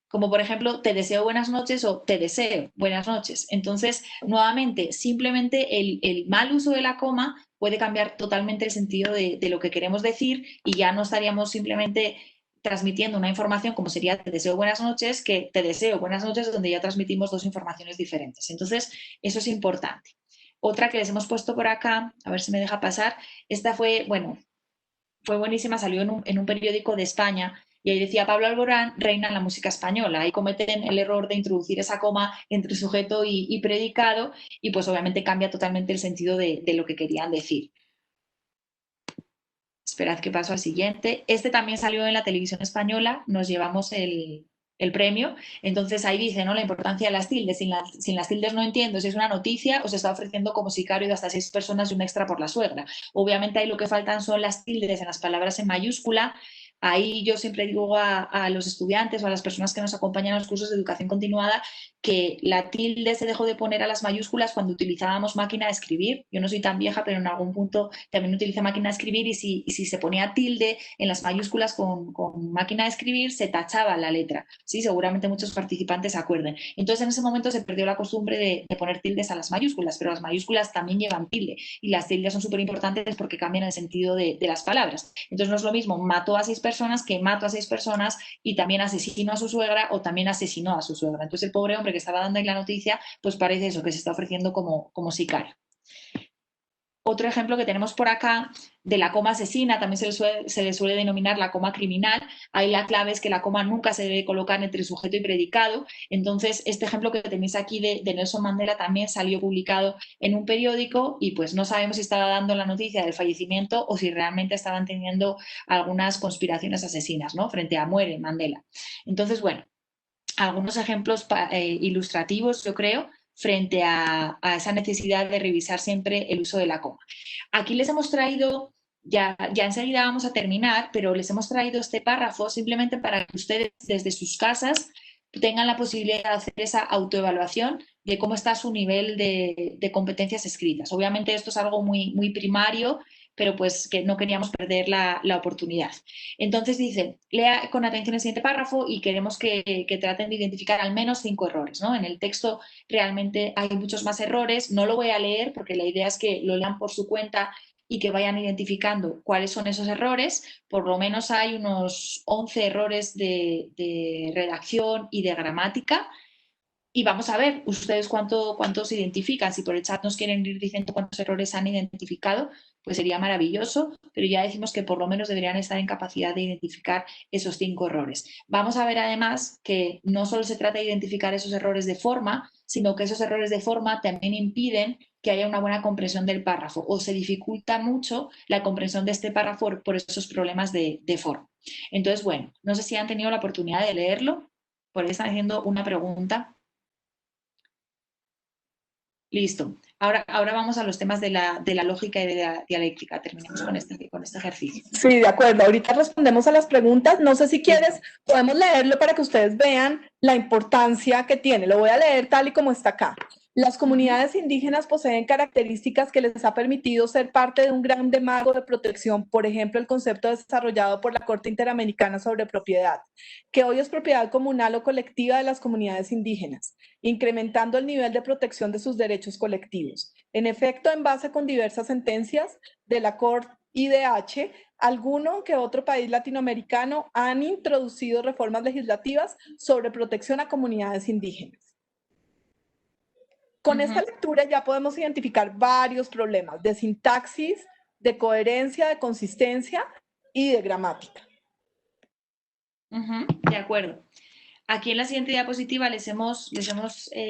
como por ejemplo, te deseo buenas noches o te deseo buenas noches. Entonces, nuevamente, simplemente el mal uso de la coma puede cambiar totalmente el sentido de lo que queremos decir y ya no estaríamos simplemente transmitiendo una información como sería te deseo buenas noches, que te deseo buenas noches, donde ya transmitimos dos informaciones diferentes. Entonces, eso es importante. Otra que les hemos puesto por acá, a ver si me deja pasar, esta fue, bueno, fue buenísima, salió en un periódico de España y ahí decía Pablo Alborán reina en la música española. Ahí cometen el error de introducir esa coma entre sujeto y predicado y pues obviamente cambia totalmente el sentido de lo que querían decir. Esperad que paso al siguiente. Este también salió en la televisión española, nos llevamos el premio. Entonces ahí dice, ¿no? La importancia de las tildes. Sin las tildes no entiendo si es una noticia o se está ofreciendo como sicario de hasta 6 personas y un extra por la suegra. Obviamente ahí lo que faltan son las tildes en las palabras en mayúscula. Ahí yo siempre digo a los estudiantes o a las personas que nos acompañan a los cursos de educación continuada que la tilde se dejó de poner a las mayúsculas cuando utilizábamos máquina de escribir. Yo no soy tan vieja, pero en algún punto también utilicé máquina de escribir y si se ponía tilde en las mayúsculas con máquina de escribir, se tachaba la letra. Sí, seguramente muchos participantes se acuerden. Entonces en ese momento se perdió la costumbre de poner tildes a las mayúsculas, pero las mayúsculas también llevan tilde y las tildes son súper importantes porque cambian el sentido de las palabras. Entonces no es lo mismo mató a 6 personas que mato a 6 personas y también asesinó a su suegra o también asesinó a su suegra. Entonces el pobre hombre que estaba dando ahí la noticia, pues parece eso, que se está ofreciendo como sicario. Otro ejemplo que tenemos por acá de la coma asesina, también se le suele denominar la coma criminal. Ahí la clave es que la coma nunca se debe colocar entre sujeto y predicado. Entonces, este ejemplo que tenéis aquí de Nelson Mandela también salió publicado en un periódico y pues no sabemos si estaba dando la noticia del fallecimiento o si realmente estaban teniendo algunas conspiraciones asesinas, ¿no? Frente a muere Mandela. Entonces, bueno, algunos ejemplos ilustrativos, yo creo, frente a esa necesidad de revisar siempre el uso de la coma. Aquí les hemos traído, ya enseguida vamos a terminar, pero les hemos traído este párrafo simplemente para que ustedes desde sus casas tengan la posibilidad de hacer esa autoevaluación de cómo está su nivel de competencias escritas. Obviamente esto es algo muy, muy primario, pero pues que no queríamos perder la oportunidad. Entonces dice, lea con atención el siguiente párrafo y queremos que traten de identificar al menos 5 errores, ¿no? En el texto realmente hay muchos más errores, no lo voy a leer porque la idea es que lo lean por su cuenta y que vayan identificando cuáles son esos errores. Por lo menos hay unos 11 errores de redacción y de gramática. Y vamos a ver ustedes cuántos identifican. Si por el chat nos quieren ir diciendo cuántos errores han identificado, pues sería maravilloso, pero ya decimos que por lo menos deberían estar en capacidad de identificar esos 5 errores. Vamos a ver además que no solo se trata de identificar esos errores de forma, sino que esos errores de forma también impiden que haya una buena comprensión del párrafo o se dificulta mucho la comprensión de este párrafo por esos problemas de forma. Entonces, bueno, no sé si han tenido la oportunidad de leerlo, por ahí están haciendo una pregunta. Listo. Ahora vamos a los temas de la lógica y de la dialéctica. Terminemos con este ejercicio. Sí, de acuerdo. Ahorita respondemos a las preguntas. No sé si quieres, podemos leerlo para que ustedes vean la importancia que tiene. Lo voy a leer tal y como está acá. Las comunidades indígenas poseen características que les ha permitido ser parte de un gran marco de protección, por ejemplo, el concepto desarrollado por la Corte Interamericana sobre Propiedad, que hoy es propiedad comunal o colectiva de las comunidades indígenas, incrementando el nivel de protección de sus derechos colectivos. En efecto, en base con diversas sentencias de la Corte IDH, alguno que otro país latinoamericano han introducido reformas legislativas sobre protección a comunidades indígenas. Con esta lectura ya podemos identificar varios problemas de sintaxis, de coherencia, de consistencia y de gramática. De acuerdo. Aquí en la siguiente diapositiva les hemos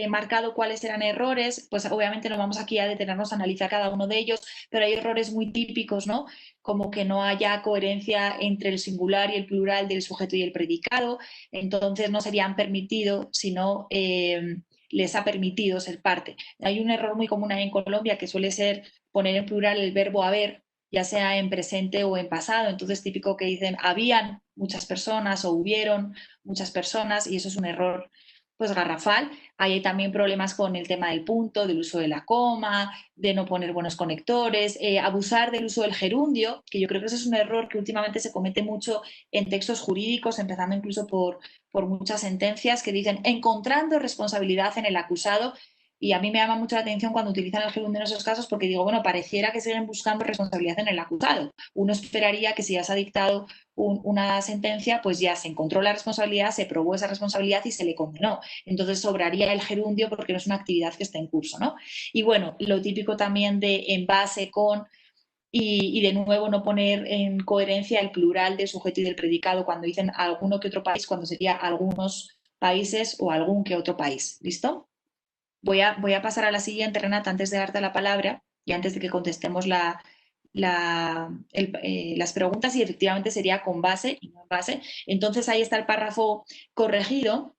marcado cuáles eran errores, pues obviamente no vamos aquí a detenernos a analizar cada uno de ellos, pero hay errores muy típicos, ¿no? Como que no haya coherencia entre el singular y el plural del sujeto y el predicado, entonces no serían permitidos, sino les ha permitido ser parte. Hay un error muy común ahí en Colombia que suele ser poner en plural el verbo haber, ya sea en presente o en pasado, entonces típico que dicen habían muchas personas o hubieron muchas personas y eso es un error pues garrafal. Hay también problemas con el tema del punto, del uso de la coma, de no poner buenos conectores, abusar del uso del gerundio, que yo creo que ese es un error que últimamente se comete mucho en textos jurídicos, empezando incluso por muchas sentencias que dicen encontrando responsabilidad en el acusado. Y a mí me llama mucho la atención cuando utilizan el gerundio en esos casos porque digo, bueno, pareciera que siguen buscando responsabilidad en el acusado. Uno esperaría que si ya se ha dictado una sentencia, pues ya se encontró la responsabilidad, se probó esa responsabilidad y se le condenó. Entonces sobraría el gerundio porque no es una actividad que esté en curso, ¿no? Y bueno, lo típico también de en base con y de nuevo no poner en coherencia el plural del sujeto y del predicado cuando dicen alguno que otro país, cuando sería algunos países o algún que otro país. ¿Listo? Voy a pasar a la siguiente, Renata, antes de darte la palabra y antes de que contestemos las preguntas, y efectivamente sería con base y no en base. Entonces ahí está el párrafo corregido,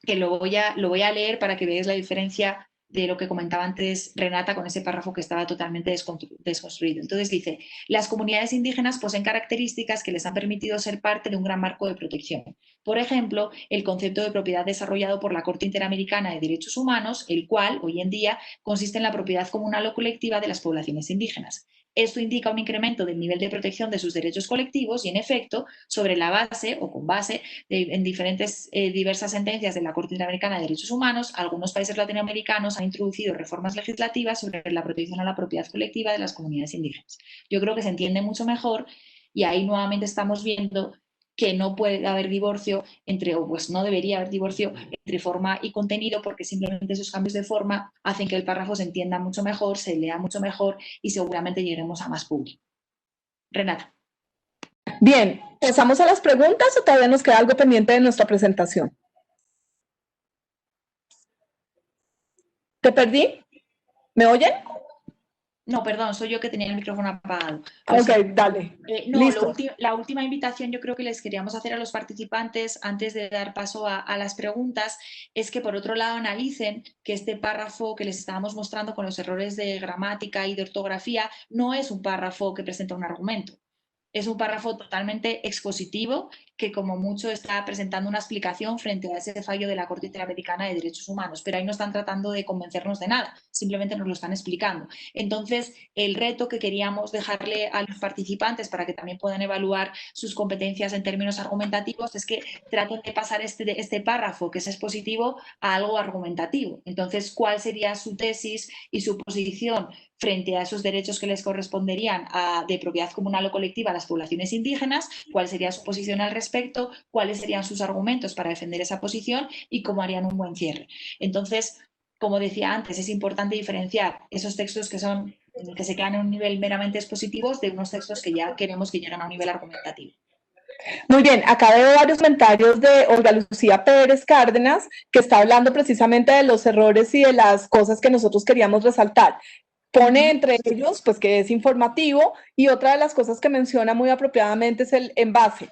que lo voy a leer para que veáis la diferencia de lo que comentaba antes Renata con ese párrafo que estaba totalmente desconstruido. Entonces dice, las comunidades indígenas poseen características que les han permitido ser parte de un gran marco de protección. Por ejemplo, el concepto de propiedad desarrollado por la Corte Interamericana de Derechos Humanos, el cual, hoy en día, consiste en la propiedad comunal o colectiva de las poblaciones indígenas. Esto indica un incremento del nivel de protección de sus derechos colectivos y, en efecto, sobre la base o con base en diversas sentencias de la Corte Interamericana de Derechos Humanos, algunos países latinoamericanos han introducido reformas legislativas sobre la protección a la propiedad colectiva de las comunidades indígenas. Yo creo que se entiende mucho mejor y ahí nuevamente estamos viendo que no puede haber divorcio entre, o pues no debería haber divorcio entre forma y contenido, porque simplemente esos cambios de forma hacen que el párrafo se entienda mucho mejor, se lea mucho mejor y seguramente lleguemos a más público. Renata. Bien, ¿pasamos a las preguntas o todavía nos queda algo pendiente de nuestra presentación? ¿Te perdí? ¿Me oyen? No, perdón, soy yo que tenía el micrófono apagado. Pues, ok, dale. No, la última invitación yo creo que les queríamos hacer a los participantes antes de dar paso a las preguntas es que por otro lado analicen que este párrafo que les estábamos mostrando con los errores de gramática y de ortografía no es un párrafo que presenta un argumento. Es un párrafo totalmente expositivo que como mucho está presentando una explicación frente a ese fallo de la Corte Interamericana de Derechos Humanos, pero ahí no están tratando de convencernos de nada, simplemente nos lo están explicando. Entonces, el reto que queríamos dejarle a los participantes para que también puedan evaluar sus competencias en términos argumentativos es que traten de pasar este párrafo, que es expositivo, a algo argumentativo. Entonces, ¿cuál sería su tesis y su posición frente a esos derechos que les corresponderían de propiedad comunal o colectiva a las poblaciones indígenas? ¿Cuál sería su posición al respecto? ¿Cuáles serían sus argumentos para defender esa posición? ¿Y cómo harían un buen cierre? Entonces, como decía antes, es importante diferenciar esos textos que se quedan en un nivel meramente expositivo de unos textos que ya queremos que lleguen a un nivel argumentativo. Muy bien, acá veo varios comentarios de Olga Lucía Pérez Cárdenas, que está hablando precisamente de los errores y de las cosas que nosotros queríamos resaltar. Pone entre ellos, pues, que es informativo, y otra de las cosas que menciona muy apropiadamente es el envase.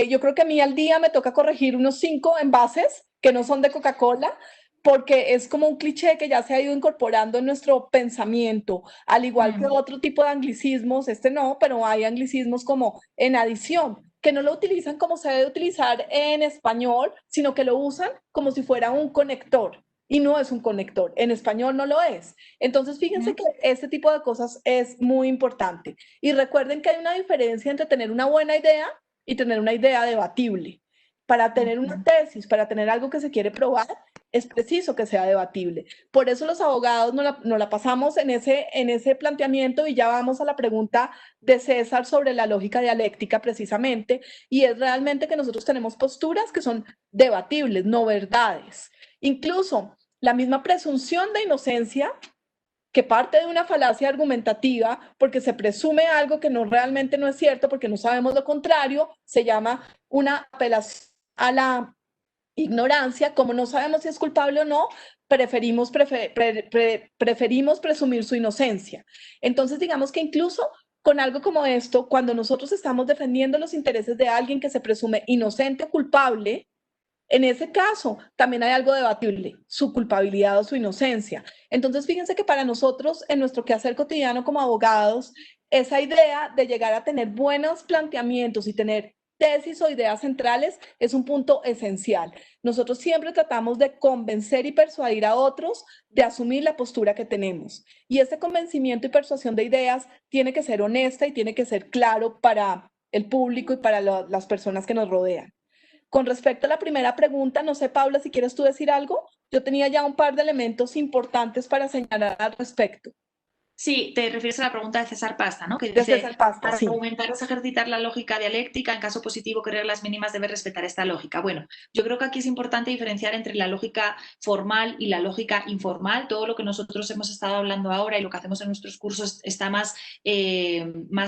Yo creo que a mí al día me toca corregir unos 5 envases que no son de Coca-Cola, porque es como un cliché que ya se ha ido incorporando en nuestro pensamiento, al igual que otro tipo de anglicismos, este no, pero hay anglicismos como en adición, que no lo utilizan como se debe utilizar en español, sino que lo usan como si fuera un conector. Y no es un conector, en español no lo es. Entonces, fíjense que este tipo de cosas es muy importante. Y recuerden que hay una diferencia entre tener una buena idea y tener una idea debatible. Para tener una tesis, para tener algo que se quiere probar, es preciso que sea debatible. Por eso los abogados nos la pasamos en ese planteamiento y ya vamos a la pregunta de César sobre la lógica dialéctica precisamente, y es realmente que nosotros tenemos posturas que son debatibles, no verdades. Incluso la misma presunción de inocencia, que parte de una falacia argumentativa, porque se presume algo que realmente no es cierto, porque no sabemos lo contrario, se llama una apelación a la ignorancia. Como no sabemos si es culpable o no, preferimos presumir su inocencia. Entonces, digamos que incluso con algo como esto, cuando nosotros estamos defendiendo los intereses de alguien que se presume inocente o culpable, en ese caso, también hay algo debatible, su culpabilidad o su inocencia. Entonces, fíjense que para nosotros, en nuestro quehacer cotidiano como abogados, esa idea de llegar a tener buenos planteamientos y tener tesis o ideas centrales es un punto esencial. Nosotros siempre tratamos de convencer y persuadir a otros de asumir la postura que tenemos. Y ese convencimiento y persuasión de ideas tiene que ser honesta y tiene que ser claro para el público y para las personas que nos rodean. Con respecto a la primera pregunta, no sé, Paula, si quieres tú decir algo. Yo tenía ya un par de elementos importantes para señalar al respecto. Sí, te refieres a la pregunta de César Pasta, ¿no? Que De dice, César Pasta, para sí. argumentar es ejercitar la lógica dialéctica, en caso positivo, ¿qué reglas mínimas debe respetar esta lógica? Bueno, yo creo que aquí es importante diferenciar entre la lógica formal y la lógica informal. Todo lo que nosotros hemos estado hablando ahora y lo que hacemos en nuestros cursos está más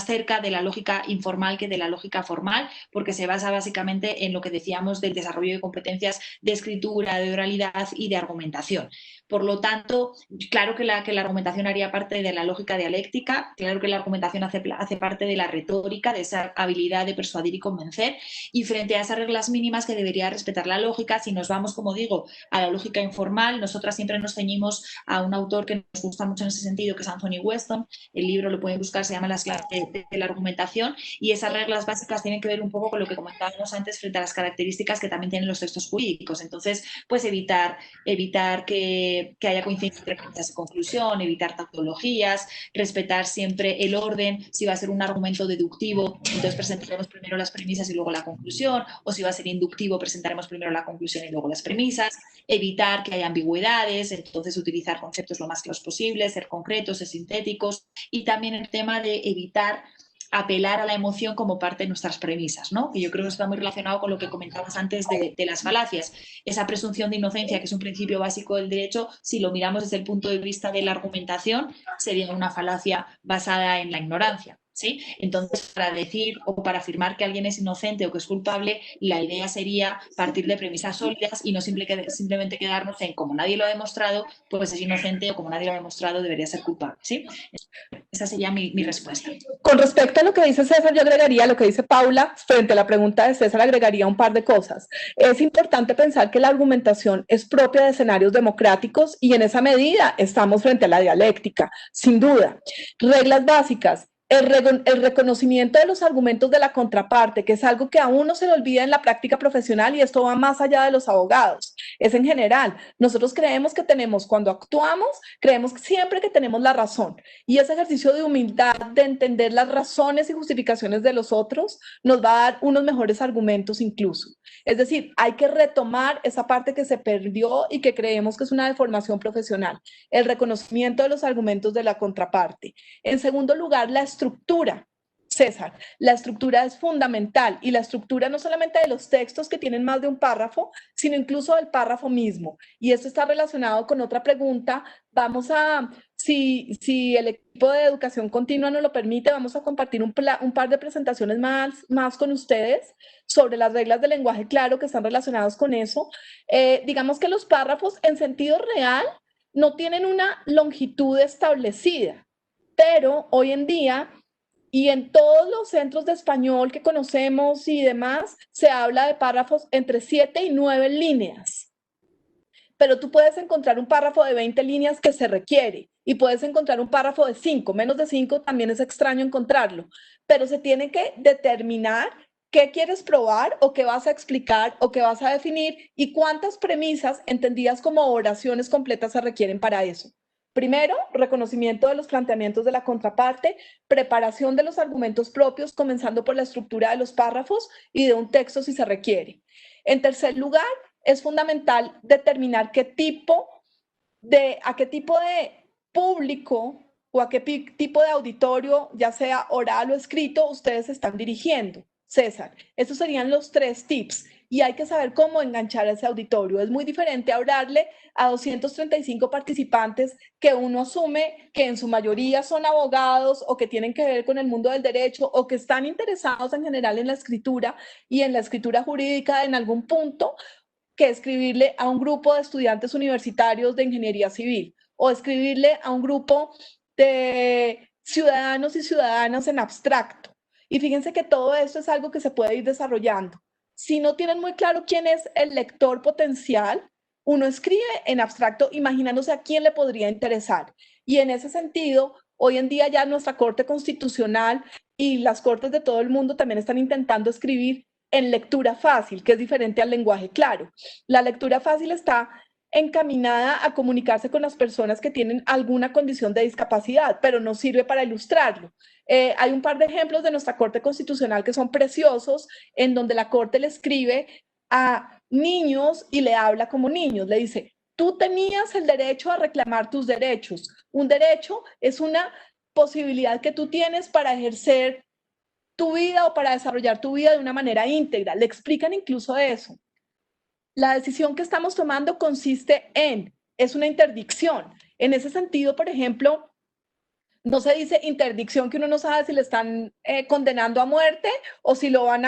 cerca de la lógica informal que de la lógica formal, porque se basa básicamente en lo que decíamos del desarrollo de competencias de escritura, de oralidad y de argumentación. Por lo tanto, claro que la argumentación haría parte de la lógica dialéctica, claro que la argumentación hace parte de la retórica, de esa habilidad de persuadir y convencer, y frente a esas reglas mínimas que debería respetar la lógica, si nos vamos, como digo, a la lógica informal, nosotras siempre nos ceñimos a un autor que nos gusta mucho en ese sentido, que es Anthony Weston. El libro lo pueden buscar, se llama Las claves de la argumentación, y esas reglas básicas tienen que ver un poco con lo que comentábamos antes frente a las características que también tienen los textos jurídicos. Entonces, pues evitar que haya coincidencia entre premisas y conclusión, evitar tautologías, respetar siempre el orden. Si va a ser un argumento deductivo, entonces presentaremos primero las premisas y luego la conclusión, o si va a ser inductivo, presentaremos primero la conclusión y luego las premisas. Evitar que haya ambigüedades, entonces utilizar conceptos lo más claros posible, ser concretos, ser sintéticos, y también el tema de evitar apelar a la emoción como parte de nuestras premisas, ¿no? Que yo creo que está muy relacionado con lo que comentabas antes de las falacias. Esa presunción de inocencia, que es un principio básico del derecho, si lo miramos desde el punto de vista de la argumentación, sería una falacia basada en la ignorancia, ¿sí? Entonces, para decir o para afirmar que alguien es inocente o que es culpable, la idea sería partir de premisas sólidas y no simplemente quedarnos en como nadie lo ha demostrado, pues es inocente, o como nadie lo ha demostrado, debería ser culpable, ¿sí? Esa sería mi respuesta. Con respecto a lo que dice César, yo agregaría lo que dice Paula. Frente a la pregunta de César, agregaría un par de cosas. Es importante pensar que la argumentación es propia de escenarios democráticos y en esa medida estamos frente a la dialéctica, sin duda. Reglas básicas. El reconocimiento de los argumentos de la contraparte, que es algo que a uno se le olvida en la práctica profesional, y esto va más allá de los abogados, es en general. Nosotros creemos que cuando actuamos, creemos siempre que tenemos la razón, y ese ejercicio de humildad, de entender las razones y justificaciones de los otros, nos va a dar unos mejores argumentos incluso. Es decir, hay que retomar esa parte que se perdió y que creemos que es una deformación profesional, el reconocimiento de los argumentos de la contraparte. En segundo lugar, la estructura. César, la estructura es fundamental, y la estructura no solamente de los textos que tienen más de un párrafo, sino incluso del párrafo mismo. Y esto está relacionado con otra pregunta. Si el equipo de educación continua nos lo permite, vamos a compartir un par de presentaciones más con ustedes sobre las reglas del lenguaje claro que están relacionadas con eso. Digamos que los párrafos en sentido real no tienen una longitud establecida, pero hoy en día y en todos los centros de español que conocemos y demás, se habla de párrafos entre 7 y 9 líneas. Pero tú puedes encontrar un párrafo de 20 líneas que se requiere, y puedes encontrar un párrafo de 5, menos de 5 también es extraño encontrarlo, pero se tiene que determinar qué quieres probar, o qué vas a explicar, o qué vas a definir, y cuántas premisas entendidas como oraciones completas se requieren para eso. Primero, reconocimiento de los planteamientos de la contraparte, preparación de los argumentos propios, comenzando por la estructura de los párrafos y de un texto si se requiere. En tercer lugar, es fundamental determinar a qué tipo de público o a qué tipo de auditorio, ya sea oral o escrito, ustedes se están dirigiendo. César, estos serían los 3 tips y hay que saber cómo enganchar a ese auditorio. Es muy diferente hablarle a 235 participantes que uno asume que en su mayoría son abogados o que tienen que ver con el mundo del derecho o que están interesados en general en la escritura y en la escritura jurídica en algún punto, que escribirle a un grupo de estudiantes universitarios de ingeniería civil o escribirle a un grupo de ciudadanos y ciudadanas en abstracto. Y fíjense que todo esto es algo que se puede ir desarrollando. Si no tienen muy claro quién es el lector potencial, uno escribe en abstracto imaginándose a quién le podría interesar. Y en ese sentido, hoy en día ya nuestra Corte Constitucional y las cortes de todo el mundo también están intentando escribir en lectura fácil, que es diferente al lenguaje claro. La lectura fácil está encaminada a comunicarse con las personas que tienen alguna condición de discapacidad, pero no sirve para ilustrarlo. Hay un par de ejemplos de nuestra Corte Constitucional que son preciosos, en donde la Corte le escribe a niños y le habla como niños, le dice, tú tenías el derecho a reclamar tus derechos. Un derecho es una posibilidad que tú tienes para ejercer tu vida o para desarrollar tu vida de una manera íntegra. Le explican incluso eso. La decisión que estamos tomando consiste es una interdicción. En ese sentido, por ejemplo, no se dice interdicción que uno no sabe si le están condenando a muerte o si lo van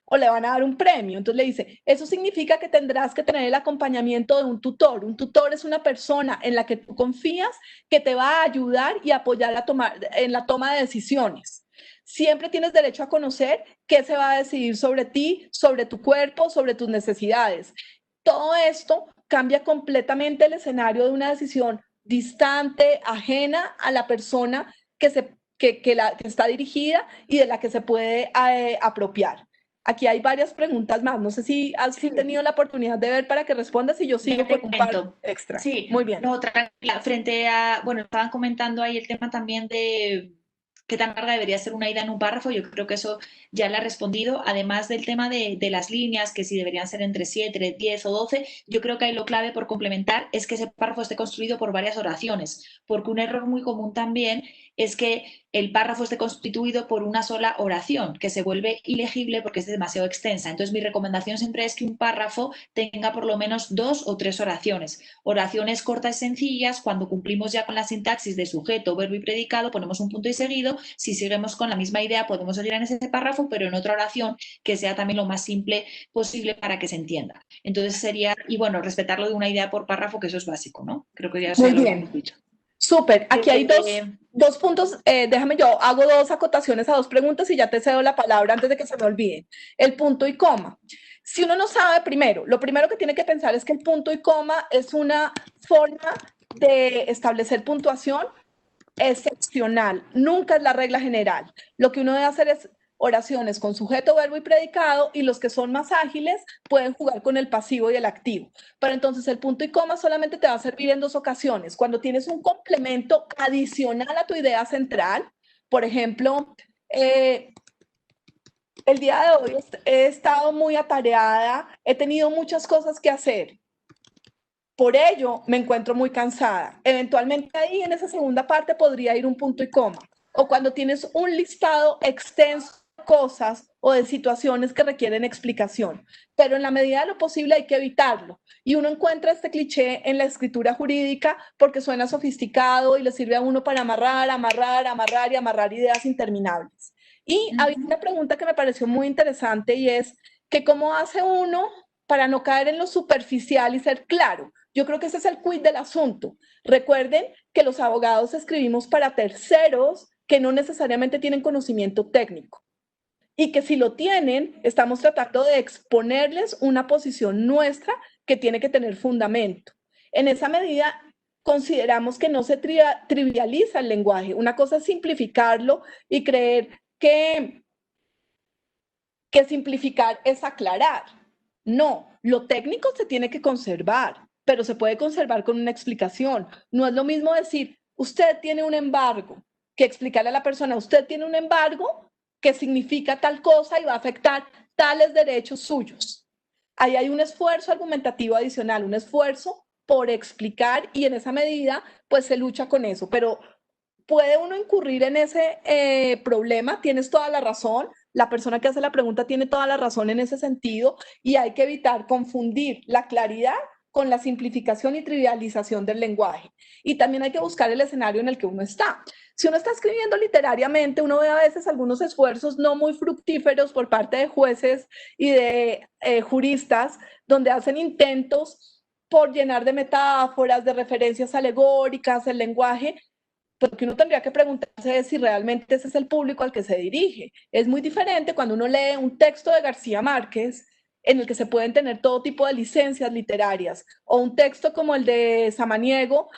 o le van a dar un premio. Entonces le dice, eso significa que tendrás que tener el acompañamiento de un tutor. Un tutor es una persona en la que tú confías que te va a ayudar y apoyar en la toma de decisiones. Siempre tienes derecho a conocer qué se va a decidir sobre ti, sobre tu cuerpo, sobre tus necesidades. Todo esto cambia completamente el escenario de una decisión distante, ajena a la persona que está dirigida y de la que se puede apropiar. Aquí hay varias preguntas más. No sé si has tenido la oportunidad de ver para que respondas y yo sigo con un par extra. Sí, muy bien. No, tranquila. Frente a, bueno, estaban comentando ahí el tema también de qué tan larga debería ser una idea en un párrafo. Yo creo que eso ya le ha respondido. Además del tema de las líneas, que si deberían ser entre 7, 10 o 12, yo creo que ahí lo clave por complementar es que ese párrafo esté construido por varias oraciones, porque un error muy común también es que el párrafo esté constituido por una sola oración, que se vuelve ilegible porque es demasiado extensa. Entonces, mi recomendación siempre es que un párrafo tenga por lo menos 2 o 3 oraciones. Oraciones cortas y sencillas, cuando cumplimos ya con la sintaxis de sujeto, verbo y predicado, ponemos un punto y seguido. Si seguimos con la misma idea, podemos seguir en ese párrafo, pero en otra oración que sea también lo más simple posible para que se entienda. Entonces sería, y bueno, respetarlo de una idea por párrafo, que eso es básico, ¿no? Creo que ya eso Muy ya lo bien. hemos dicho. Súper, aquí hay dos puntos, déjame yo hago 2 acotaciones a 2 preguntas y ya te cedo la palabra antes de que se me olvide. El punto y coma. Si uno no sabe, lo primero que tiene que pensar es que el punto y coma es una forma de establecer puntuación excepcional, nunca es la regla general. Lo que uno debe hacer es oraciones con sujeto, verbo y predicado, y los que son más ágiles pueden jugar con el pasivo y el activo. Pero entonces el punto y coma solamente te va a servir en 2 ocasiones. Cuando tienes un complemento adicional a tu idea central, por ejemplo, el día de hoy he estado muy atareada, he tenido muchas cosas que hacer. Por ello, me encuentro muy cansada. Eventualmente ahí en esa segunda parte podría ir un punto y coma. O cuando tienes un listado extenso de cosas o de situaciones que requieren explicación. Pero en la medida de lo posible hay que evitarlo. Y uno encuentra este cliché en la escritura jurídica porque suena sofisticado y le sirve a uno para amarrar ideas interminables. Y había una pregunta que me pareció muy interesante y es que cómo hace uno para no caer en lo superficial y ser claro. Yo creo que ese es el quid del asunto. Recuerden que los abogados escribimos para terceros que no necesariamente tienen conocimiento técnico y que si lo tienen, estamos tratando de exponerles una posición nuestra que tiene que tener fundamento. En esa medida, consideramos que no se trivializa el lenguaje. Una cosa es simplificarlo y creer que simplificar es aclarar. No, lo técnico se tiene que conservar, pero se puede conservar con una explicación. No es lo mismo decir, usted tiene un embargo, que explicarle a la persona, usted tiene un embargo que significa tal cosa y va a afectar tales derechos suyos. ahí hay un esfuerzo argumentativo adicional, un esfuerzo por explicar y en esa medida pues se lucha con eso, pero puede uno incurrir en ese problema, tienes toda la razón, la persona que hace la pregunta tiene toda la razón en ese sentido y hay que evitar confundir la claridad con la simplificación y trivialización del lenguaje. Y también hay que buscar el escenario en el que uno está. Si uno está escribiendo literariamente, uno ve a veces algunos esfuerzos no muy fructíferos por parte de jueces y de juristas, donde hacen intentos por llenar de metáforas, de referencias alegóricas, el lenguaje, porque uno tendría que preguntarse si realmente ese es el público al que se dirige. Es muy diferente cuando uno lee un texto de García Márquez, en el que se pueden tener todo tipo de licencias literarias, o un texto como el de Samaniego,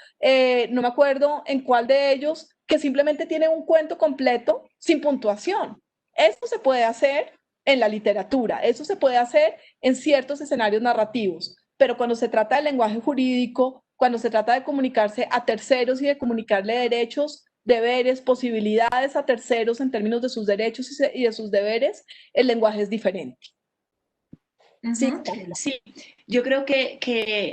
no me acuerdo en cuál de ellos, que simplemente tiene un cuento completo sin puntuación. Eso se puede hacer en la literatura, eso se puede hacer en ciertos escenarios narrativos, pero cuando se trata del lenguaje jurídico, cuando se trata de comunicarse a terceros y de comunicarle derechos, deberes, posibilidades a terceros en términos de sus derechos y de sus deberes, el lenguaje es diferente. Sí, sí, yo creo que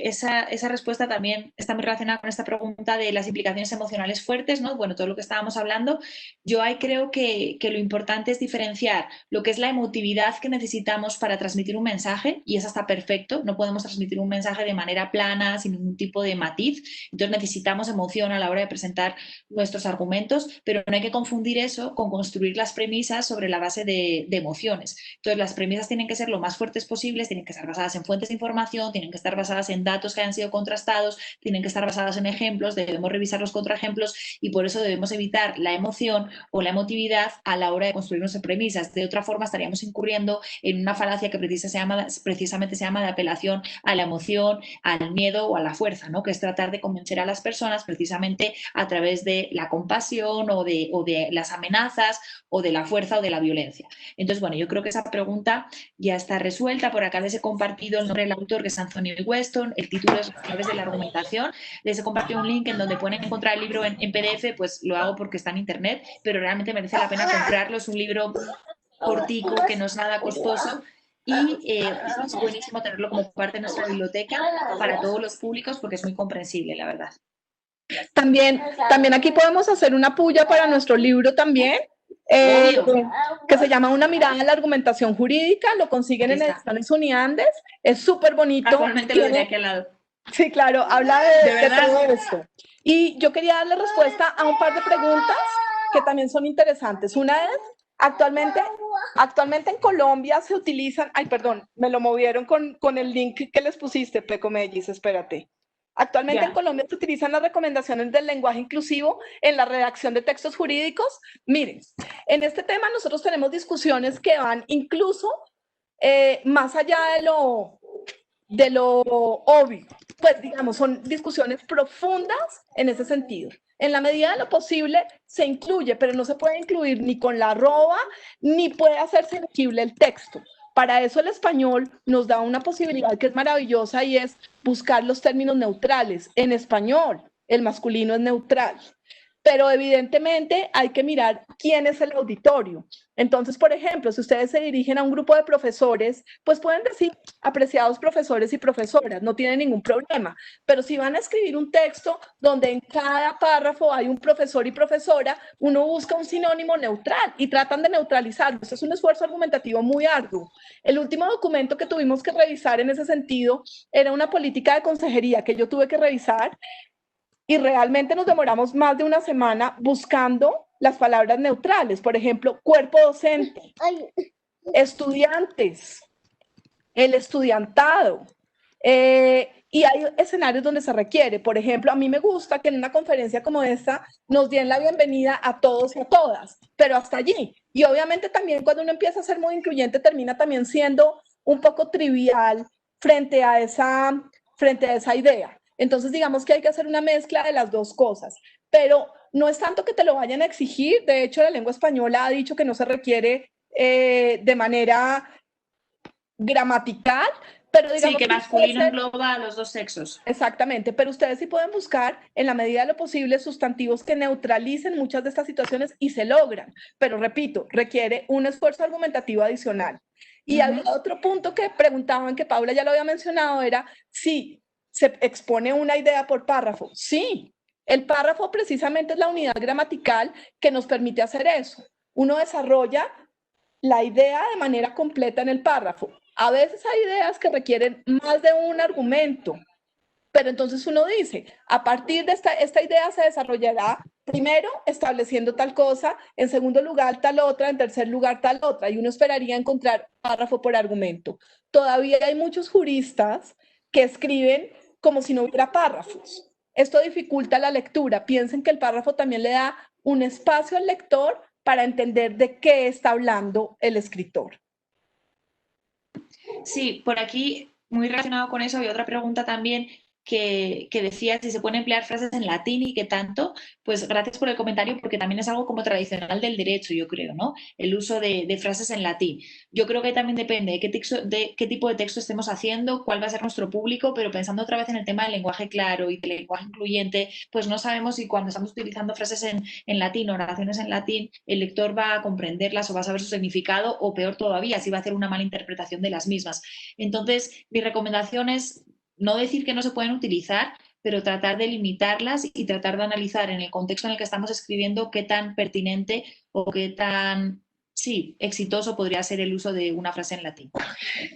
esa respuesta también está muy relacionada con esta pregunta de las implicaciones emocionales fuertes, ¿no? Bueno, todo lo que estábamos hablando. Yo ahí creo que lo importante es diferenciar lo que es la emotividad que necesitamos para transmitir un mensaje, y eso está perfecto, no podemos transmitir un mensaje de manera plana, sin ningún tipo de matiz, entonces necesitamos emoción a la hora de presentar nuestros argumentos, pero no hay que confundir eso con construir las premisas sobre la base de emociones. Entonces las premisas tienen que ser lo más fuertes posible, tienen que estar basadas en fuentes de información, tienen que estar basadas en datos que hayan sido contrastados, tienen que estar basadas en ejemplos, debemos revisar los contraejemplos y por eso debemos evitar la emoción o la emotividad a la hora de construir nuestras premisas. De otra forma estaríamos incurriendo en una falacia que precisamente se llama de apelación a la emoción, al miedo o a la fuerza, ¿no? Que es tratar de convencer a las personas precisamente a través de la compasión o de las amenazas o de la fuerza o de la violencia. Entonces, bueno, yo creo que esa pregunta ya está resuelta. Por acá les he compartido el nombre del autor, que es Anthony Weston, el título es Las claves de la argumentación. Les he compartido un link en donde pueden encontrar el libro en PDF, pues lo hago porque está en internet, pero realmente merece la pena comprarlo. Es un libro cortico, que no es nada costoso, y es buenísimo tenerlo como parte de nuestra biblioteca para todos los públicos porque es muy comprensible, la verdad. También aquí podemos hacer una puya para nuestro libro también, que se llama Una mirada a la argumentación jurídica, lo consiguen en Ediciones Uniandes, es súper bonito. Actualmente lo tenía aquí al lado. Sí, claro, habla de todo esto. Y yo quería darle respuesta a un par de preguntas que también son interesantes. Una es, actualmente en Colombia se utilizan, ay, perdón, me lo movieron con el link que les pusiste, Peco Mellis, espérate. Actualmente en Colombia se utilizan las recomendaciones del lenguaje inclusivo en la redacción de textos jurídicos. Miren, en este tema nosotros tenemos discusiones que van incluso más allá de lo obvio. Pues digamos, son discusiones profundas en ese sentido. En la medida de lo posible se incluye, pero no se puede incluir ni con la arroba, ni puede hacerse legible el texto. Para eso el español nos da una posibilidad que es maravillosa y es buscar los términos neutrales. En español, el masculino es neutral. Pero evidentemente hay que mirar quién es el auditorio. Entonces, por ejemplo, si ustedes se dirigen a un grupo de profesores, pues pueden decir apreciados profesores y profesoras, no tienen ningún problema. Pero si van a escribir un texto donde en cada párrafo hay un profesor y profesora, uno busca un sinónimo neutral y tratan de neutralizarlo. Eso es un esfuerzo argumentativo muy arduo. El último documento que tuvimos que revisar en ese sentido era una política de consejería que yo tuve que revisar, y realmente nos demoramos más de una semana buscando las palabras neutrales. Por ejemplo, cuerpo docente, estudiantes, el estudiantado. Y hay escenarios donde se requiere. Por ejemplo, a mí me gusta que en una conferencia como esta nos den la bienvenida a todos y a todas, pero hasta allí. Y obviamente también cuando uno empieza a ser muy incluyente termina también siendo un poco trivial frente a esa idea. Entonces, digamos que hay que hacer una mezcla de las dos cosas, pero no es tanto que te lo vayan a exigir. De hecho, la lengua española ha dicho que no se requiere de manera gramatical, pero digamos sí, que masculino engloba a los dos sexos. Exactamente, pero ustedes sí pueden buscar en la medida de lo posible sustantivos que neutralicen muchas de estas situaciones y se logran, pero repito, requiere un esfuerzo argumentativo adicional. Y había otro punto que preguntaban, que Paula ya lo había mencionado, era si se expone una idea por párrafo. Sí, el párrafo precisamente es la unidad gramatical que nos permite hacer eso. Uno desarrolla la idea de manera completa en el párrafo. A veces hay ideas que requieren más de un argumento, pero entonces uno dice, a partir de esta idea se desarrollará primero estableciendo tal cosa, en segundo lugar tal otra, en tercer lugar tal otra, y uno esperaría encontrar párrafo por argumento. Todavía hay muchos juristas que escriben como si no hubiera párrafos. Esto dificulta la lectura. Piensen que el párrafo también le da un espacio al lector para entender de qué está hablando el escritor. Sí, por aquí, muy relacionado con eso, había otra pregunta también que decía si se pueden emplear frases en latín y qué tanto. Pues gracias por el comentario, porque también es algo como tradicional del derecho, yo creo, ¿no? El uso de frases en latín. Yo creo que también depende de qué tipo de texto estemos haciendo, cuál va a ser nuestro público, pero pensando otra vez en el tema del lenguaje claro y del lenguaje incluyente, pues no sabemos si cuando estamos utilizando frases en latín o oraciones en latín, el lector va a comprenderlas o va a saber su significado, o peor todavía, si va a hacer una mala interpretación de las mismas. Entonces, mi recomendación es no decir que no se pueden utilizar, pero tratar de limitarlas y tratar de analizar en el contexto en el que estamos escribiendo qué tan pertinente o qué tan, sí, exitoso podría ser el uso de una frase en latín.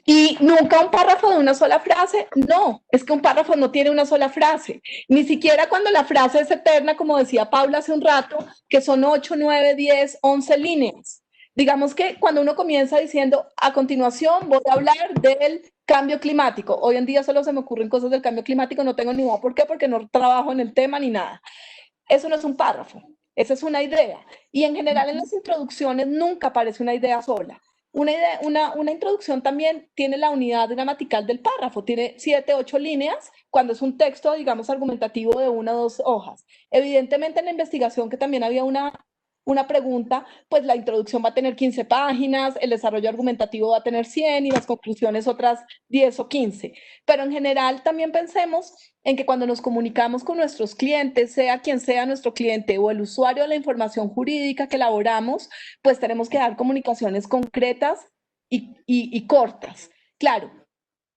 Y nunca un párrafo de una sola frase. No, es que un párrafo no tiene una sola frase. Ni siquiera cuando la frase es eterna, como decía Paula hace un rato, que son 8, 9, 10, 11 líneas. Digamos que cuando uno comienza diciendo, a continuación voy a hablar del cambio climático. Hoy en día solo se me ocurren cosas del cambio climático, no tengo ni idea por qué, porque no trabajo en el tema ni nada. Eso no es un párrafo, esa es una idea. Y en general en las introducciones nunca aparece una idea sola. Una introducción también tiene la unidad gramatical del párrafo, tiene 7, 8 líneas, cuando es un texto, digamos, argumentativo de 1 o 2 hojas. Evidentemente en la investigación, que también había una pregunta, pues la introducción va a tener 15 páginas, el desarrollo argumentativo va a tener 100 y las conclusiones otras 10 o 15. Pero en general también pensemos en que cuando nos comunicamos con nuestros clientes, sea quien sea nuestro cliente o el usuario de la información jurídica que elaboramos, pues tenemos que dar comunicaciones concretas y cortas. Claro,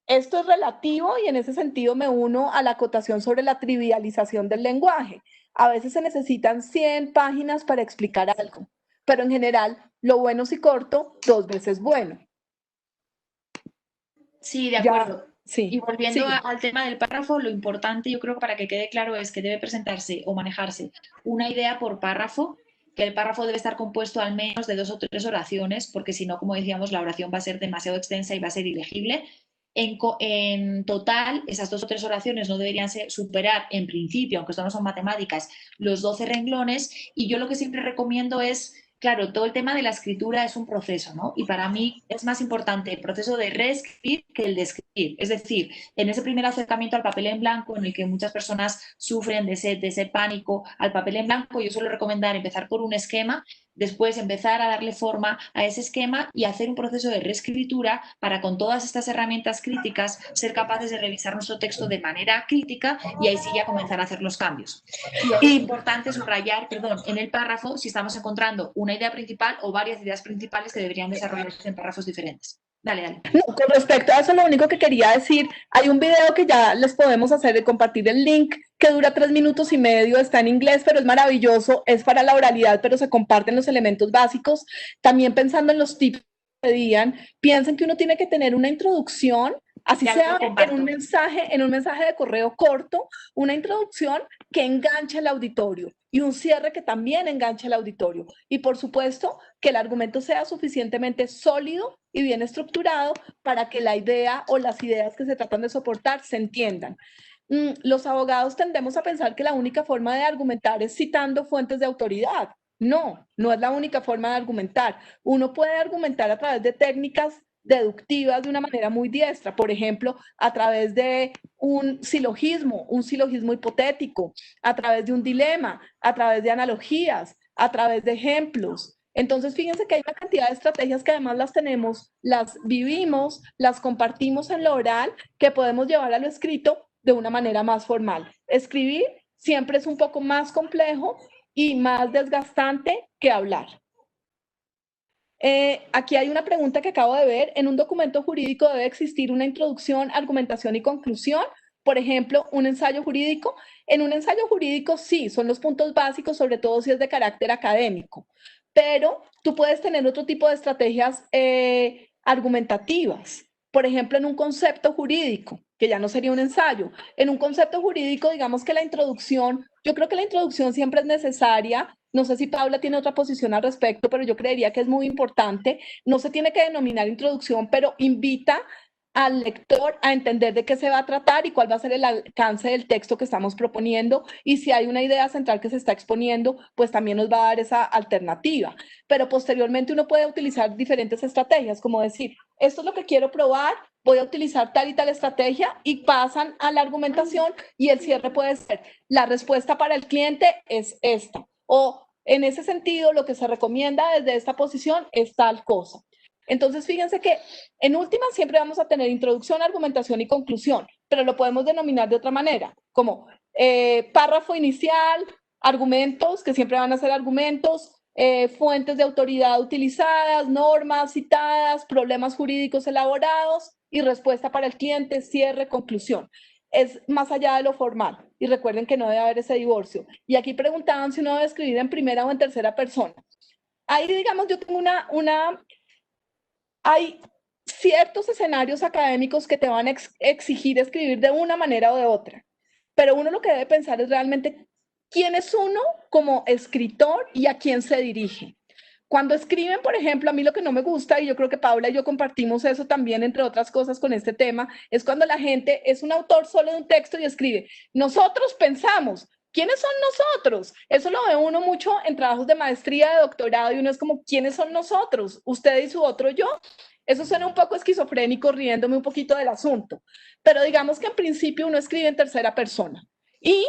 esto es relativo y en ese sentido me uno a la acotación sobre la trivialización del lenguaje. A veces se necesitan 100 páginas para explicar algo, pero en general lo bueno si corto, 2 veces bueno. Sí, de acuerdo. Sí, y volviendo sí. al tema del párrafo, lo importante yo creo que para que quede claro es que debe presentarse o manejarse una idea por párrafo, que el párrafo debe estar compuesto al menos de 2 o 3 oraciones, porque si no, como decíamos, la oración va a ser demasiado extensa y va a ser ilegible. En total, esas 2 o 3 oraciones no deberían superar, en principio, aunque esto no son matemáticas, los 12 renglones. Y yo lo que siempre recomiendo es, claro, todo el tema de la escritura es un proceso, ¿no? Y para mí es más importante el proceso de reescribir que el de escribir. Es decir, en ese primer acercamiento al papel en blanco, en el que muchas personas sufren de ese pánico al papel en blanco, yo suelo recomendar empezar por un esquema, después empezar a darle forma a ese esquema y hacer un proceso de reescritura para, con todas estas herramientas críticas, ser capaces de revisar nuestro texto de manera crítica y ahí sí ya comenzar a hacer los cambios. Y es importante subrayar, perdón, en el párrafo si estamos encontrando una idea principal o varias ideas principales que deberían desarrollarse en párrafos diferentes. Dale, dale. No, con respecto a eso, lo único que quería decir, hay un video que ya les podemos hacer de compartir el link, que dura 3 minutos y medio, está en inglés, pero es maravilloso, es para la oralidad, pero se comparten los elementos básicos. También pensando en los tips que pedían, piensen que uno tiene que tener una introducción, así sea en un mensaje de correo corto, una introducción que enganche al auditorio y un cierre que también enganche al auditorio. Y por supuesto, que el argumento sea suficientemente sólido y bien estructurado para que la idea o las ideas que se tratan de soportar se entiendan. Los abogados tendemos a pensar que la única forma de argumentar es citando fuentes de autoridad. No, no es la única forma de argumentar. Uno puede argumentar a través de técnicas deductivas de una manera muy diestra, por ejemplo, a través de un silogismo hipotético, a través de un dilema, a través de analogías, a través de ejemplos. Entonces, fíjense que hay una cantidad de estrategias que además las tenemos, las vivimos, las compartimos en lo oral, que podemos llevar a lo escrito de una manera más formal. Escribir siempre es un poco más complejo y más desgastante que hablar. Aquí hay una pregunta que acabo de ver. En un documento jurídico debe existir una introducción, argumentación y conclusión. Por ejemplo, un ensayo jurídico. En un ensayo jurídico sí, son los puntos básicos, sobre todo si es de carácter académico. Pero tú puedes tener otro tipo de estrategias argumentativas. Por ejemplo, en un concepto jurídico, que ya no sería un ensayo. En un concepto jurídico, digamos que la introducción, yo creo que la introducción siempre es necesaria. No sé si Paula tiene otra posición al respecto, pero yo creería que es muy importante. No se tiene que denominar introducción, pero invita al lector a entender de qué se va a tratar y cuál va a ser el alcance del texto que estamos proponiendo. Y si hay una idea central que se está exponiendo, pues también nos va a dar esa alternativa. Pero posteriormente uno puede utilizar diferentes estrategias, como decir, esto es lo que quiero probar, voy a utilizar tal y tal estrategia, y pasan a la argumentación, y el cierre puede ser, la respuesta para el cliente es esta, o en ese sentido lo que se recomienda desde esta posición es tal cosa. Entonces, fíjense que en última siempre vamos a tener introducción, argumentación y conclusión, pero lo podemos denominar de otra manera, como párrafo inicial, argumentos, que siempre van a ser argumentos, fuentes de autoridad utilizadas, normas citadas, problemas jurídicos elaborados y respuesta para el cliente, cierre, conclusión. Es más allá de lo formal. Y recuerden que no debe haber ese divorcio. Y aquí preguntaban si uno debe escribir en primera o en tercera persona. Ahí, digamos, yo tengo hay ciertos escenarios académicos que te van a exigir escribir de una manera o de otra, pero uno lo que debe pensar es realmente quién es uno como escritor y a quién se dirige. Cuando escriben, por ejemplo, a mí lo que no me gusta, y yo creo que Paula y yo compartimos eso también, entre otras cosas, con este tema, es cuando la gente es un autor solo de un texto y escribe, nosotros pensamos. ¿Quiénes son nosotros? Eso lo ve uno mucho en trabajos de maestría, de doctorado, y uno es como, ¿quiénes son nosotros? ¿Usted y su otro yo? Eso suena un poco esquizofrénico, riéndome un poquito del asunto, pero digamos que en principio uno escribe en tercera persona y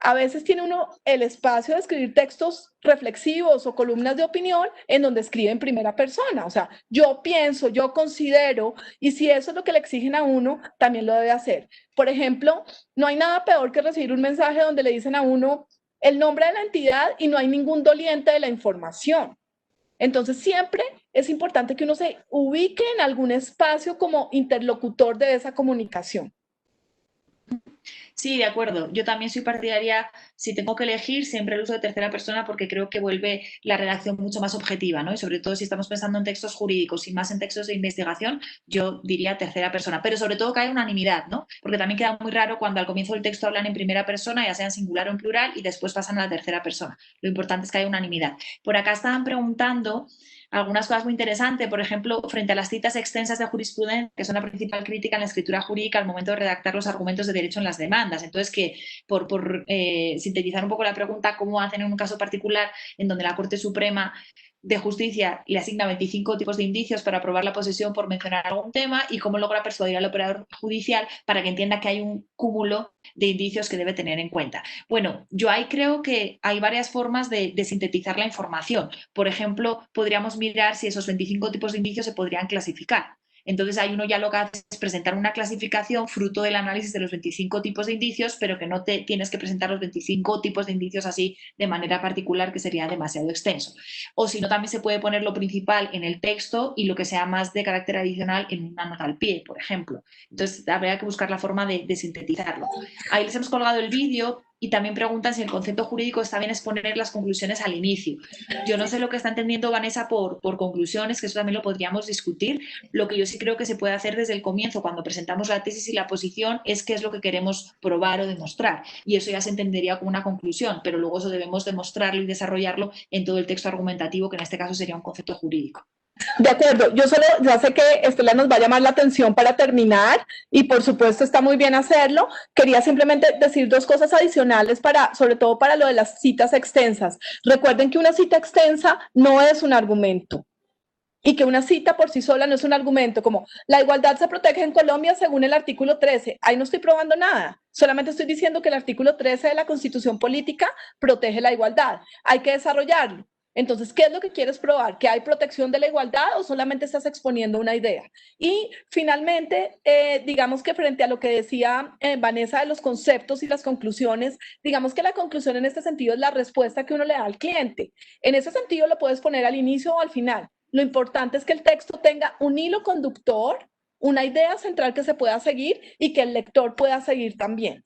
a veces tiene uno el espacio de escribir textos reflexivos o columnas de opinión en donde escribe en primera persona. O sea, yo pienso, yo considero, y si eso es lo que le exigen a uno, también lo debe hacer. Por ejemplo, no hay nada peor que recibir un mensaje donde le dicen a uno el nombre de la entidad y no hay ningún doliente de la información. Entonces, siempre es importante que uno se ubique en algún espacio como interlocutor de esa comunicación. Sí, de acuerdo. Yo también soy partidaria, si tengo que elegir, siempre el uso de tercera persona porque creo que vuelve la redacción mucho más objetiva, ¿no? Y sobre todo si estamos pensando en textos jurídicos y más en textos de investigación, yo diría tercera persona. Pero sobre todo que haya unanimidad, ¿no? Porque también queda muy raro cuando al comienzo del texto hablan en primera persona, ya sea en singular o en plural, y después pasan a la tercera persona. Lo importante es que haya unanimidad. Por acá estaban preguntando algunas cosas muy interesantes, por ejemplo, frente a las citas extensas de jurisprudencia, que son la principal crítica en la escritura jurídica al momento de redactar los argumentos de derecho en las demandas. Entonces, que por sintetizar un poco la pregunta, ¿cómo hacen en un caso particular en donde la Corte Suprema de Justicia le asigna 25 tipos de indicios para probar la posesión por mencionar algún tema y cómo logra persuadir al operador judicial para que entienda que hay un cúmulo de indicios que debe tener en cuenta? Bueno, yo ahí creo que hay varias formas de sintetizar la información. Por ejemplo, podríamos mirar si esos 25 tipos de indicios se podrían clasificar. Entonces ahí uno ya lo que hace es presentar una clasificación fruto del análisis de los 25 tipos de indicios, pero que no te tienes que presentar los 25 tipos de indicios así de manera particular, que sería demasiado extenso. O si no, también se puede poner lo principal en el texto y lo que sea más de carácter adicional en una nota al pie, por ejemplo. Entonces habría que buscar la forma de sintetizarlo. Ahí les hemos colgado el vídeo. Y también preguntan si el concepto jurídico está bien exponer las conclusiones al inicio. Yo no sé lo que está entendiendo Vanessa por conclusiones, que eso también lo podríamos discutir. Lo que yo sí creo que se puede hacer desde el comienzo, cuando presentamos la tesis y la posición, es qué es lo que queremos probar o demostrar. Y eso ya se entendería como una conclusión, pero luego eso debemos demostrarlo y desarrollarlo en todo el texto argumentativo, que en este caso sería un concepto jurídico. De acuerdo, yo solo, ya sé que Estela nos va a llamar la atención para terminar y por supuesto está muy bien hacerlo. Quería simplemente decir dos cosas adicionales sobre todo para lo de las citas extensas. Recuerden que una cita extensa no es un argumento y que una cita por sí sola no es un argumento, como la igualdad se protege en Colombia según el artículo 13. Ahí no estoy probando nada, solamente estoy diciendo que el artículo 13 de la Constitución Política protege la igualdad. Hay que desarrollarlo. Entonces, ¿qué es lo que quieres probar? ¿Que hay protección de la igualdad o solamente estás exponiendo una idea? Y finalmente, digamos que frente a lo que decía Vanessa de los conceptos y las conclusiones, digamos que la conclusión en este sentido es la respuesta que uno le da al cliente. En ese sentido lo puedes poner al inicio o al final. Lo importante es que el texto tenga un hilo conductor, una idea central que se pueda seguir y que el lector pueda seguir también.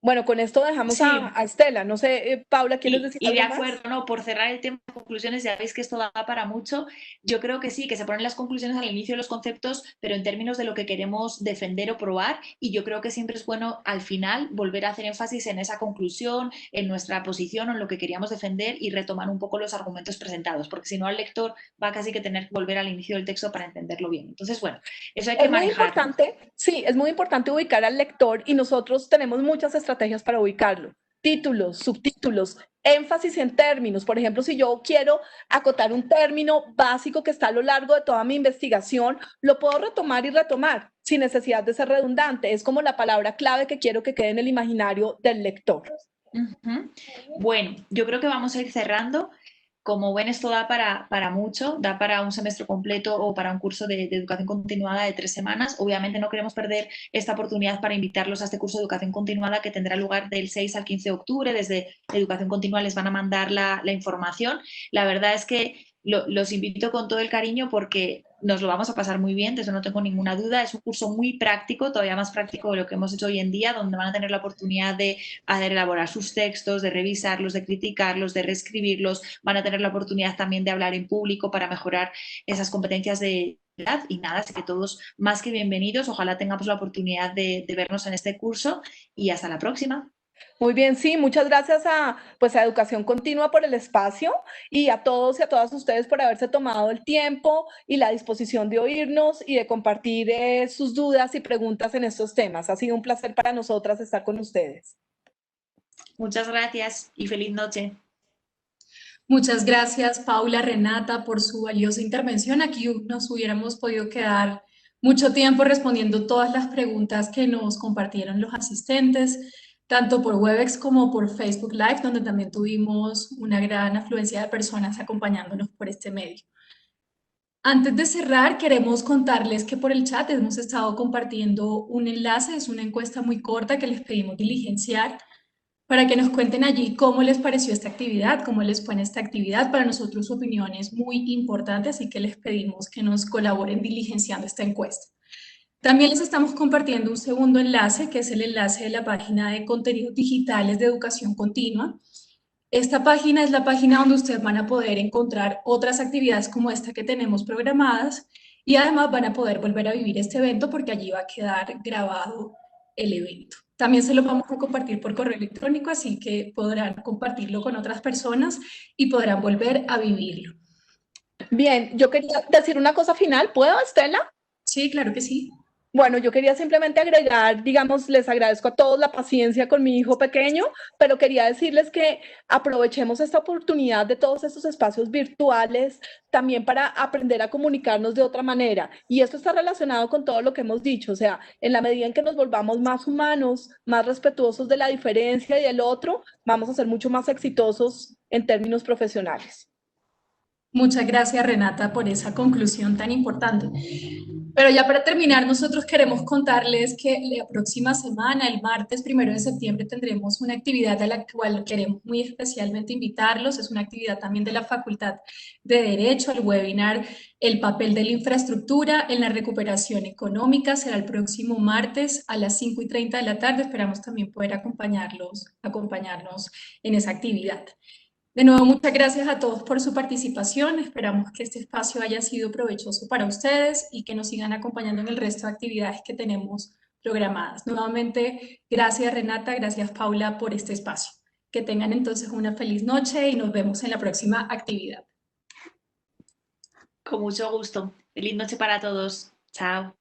Bueno, con esto dejamos Sí. a Estela. No sé, Paula, ¿quieres decir Y de algo acuerdo, más? ¿no? Por cerrar el tema de conclusiones, ya veis que esto da para mucho. Yo creo que sí, que se ponen las conclusiones al inicio de los conceptos, pero en términos de lo que queremos defender o probar. Y yo creo que siempre es bueno al final volver a hacer énfasis en esa conclusión, en nuestra posición o en lo que queríamos defender y retomar un poco los argumentos presentados, porque si no, el lector va casi que tener que volver al inicio del texto para entenderlo bien. Entonces, bueno, eso hay que Es muy manejarlo. importante, sí, es muy importante ubicar al lector y nosotros tenemos muchas estrategias para ubicarlo. Títulos, subtítulos, énfasis en términos. Por ejemplo, si yo quiero acotar un término básico que está a lo largo de toda mi investigación, lo puedo retomar y retomar sin necesidad de ser redundante. Es como la palabra clave que quiero que quede en el imaginario del lector. Ujú. Bueno, yo creo que vamos a ir cerrando. Como ven, esto da para mucho, da para un semestre completo o para un curso de educación continuada de 3 semanas. Obviamente no queremos perder esta oportunidad para invitarlos a este curso de educación continuada que tendrá lugar del 6 al 15 de octubre. Desde Educación Continua les van a mandar la información. La verdad es que los invito con todo el cariño porque nos lo vamos a pasar muy bien, de eso no tengo ninguna duda. Es un curso muy práctico, todavía más práctico de lo que hemos hecho hoy en día, donde van a tener la oportunidad de hacer elaborar sus textos, de revisarlos, de criticarlos, de reescribirlos, van a tener la oportunidad también de hablar en público para mejorar esas competencias de edad. Y nada, así que todos más que bienvenidos, ojalá tengamos la oportunidad de vernos en este curso y hasta la próxima. Muy bien, sí, muchas gracias a Educación Continua por el espacio y a todos y a todas ustedes por haberse tomado el tiempo y la disposición de oírnos y de compartir sus dudas y preguntas en estos temas. Ha sido un placer para nosotras estar con ustedes. Muchas gracias y feliz noche. Muchas gracias, Paula, Renata, por su valiosa intervención. Aquí nos hubiéramos podido quedar mucho tiempo respondiendo todas las preguntas que nos compartieron los asistentes, tanto por Webex como por Facebook Live, donde también tuvimos una gran afluencia de personas acompañándonos por este medio. Antes de cerrar, queremos contarles que por el chat hemos estado compartiendo un enlace, es una encuesta muy corta que les pedimos diligenciar para que nos cuenten allí cómo les pareció esta actividad, cómo les fue en esta actividad. Para nosotros su opinión es muy importante, así que les pedimos que nos colaboren diligenciando esta encuesta. También les estamos compartiendo un segundo enlace, que es el enlace de la página de contenidos digitales de educación continua. Esta página es la página donde ustedes van a poder encontrar otras actividades como esta que tenemos programadas y además van a poder volver a vivir este evento porque allí va a quedar grabado el evento. También se lo vamos a compartir por correo electrónico, así que podrán compartirlo con otras personas y podrán volver a vivirlo. Bien, yo quería decir una cosa final. ¿Puedo, Estela? Sí, claro que sí. Bueno, yo quería simplemente agregar, digamos, les agradezco a todos la paciencia con mi hijo pequeño, pero quería decirles que aprovechemos esta oportunidad de todos estos espacios virtuales también para aprender a comunicarnos de otra manera. Y esto está relacionado con todo lo que hemos dicho, o sea, en la medida en que nos volvamos más humanos, más respetuosos de la diferencia y del otro, vamos a ser mucho más exitosos en términos profesionales. Muchas gracias, Renata, por esa conclusión tan importante. Pero ya para terminar, nosotros queremos contarles que la próxima semana, el martes 1 de septiembre, tendremos una actividad a la cual queremos muy especialmente invitarlos. Es una actividad también de la Facultad de Derecho, el webinar El papel de la infraestructura en la recuperación económica. Será el próximo martes a las 5:30 de la tarde. Esperamos también poder acompañarnos en esa actividad. De nuevo, muchas gracias a todos por su participación. Esperamos que este espacio haya sido provechoso para ustedes y que nos sigan acompañando en el resto de actividades que tenemos programadas. Nuevamente, gracias Renata, gracias Paula por este espacio. Que tengan entonces una feliz noche y nos vemos en la próxima actividad. Con mucho gusto. Feliz noche para todos. Chao.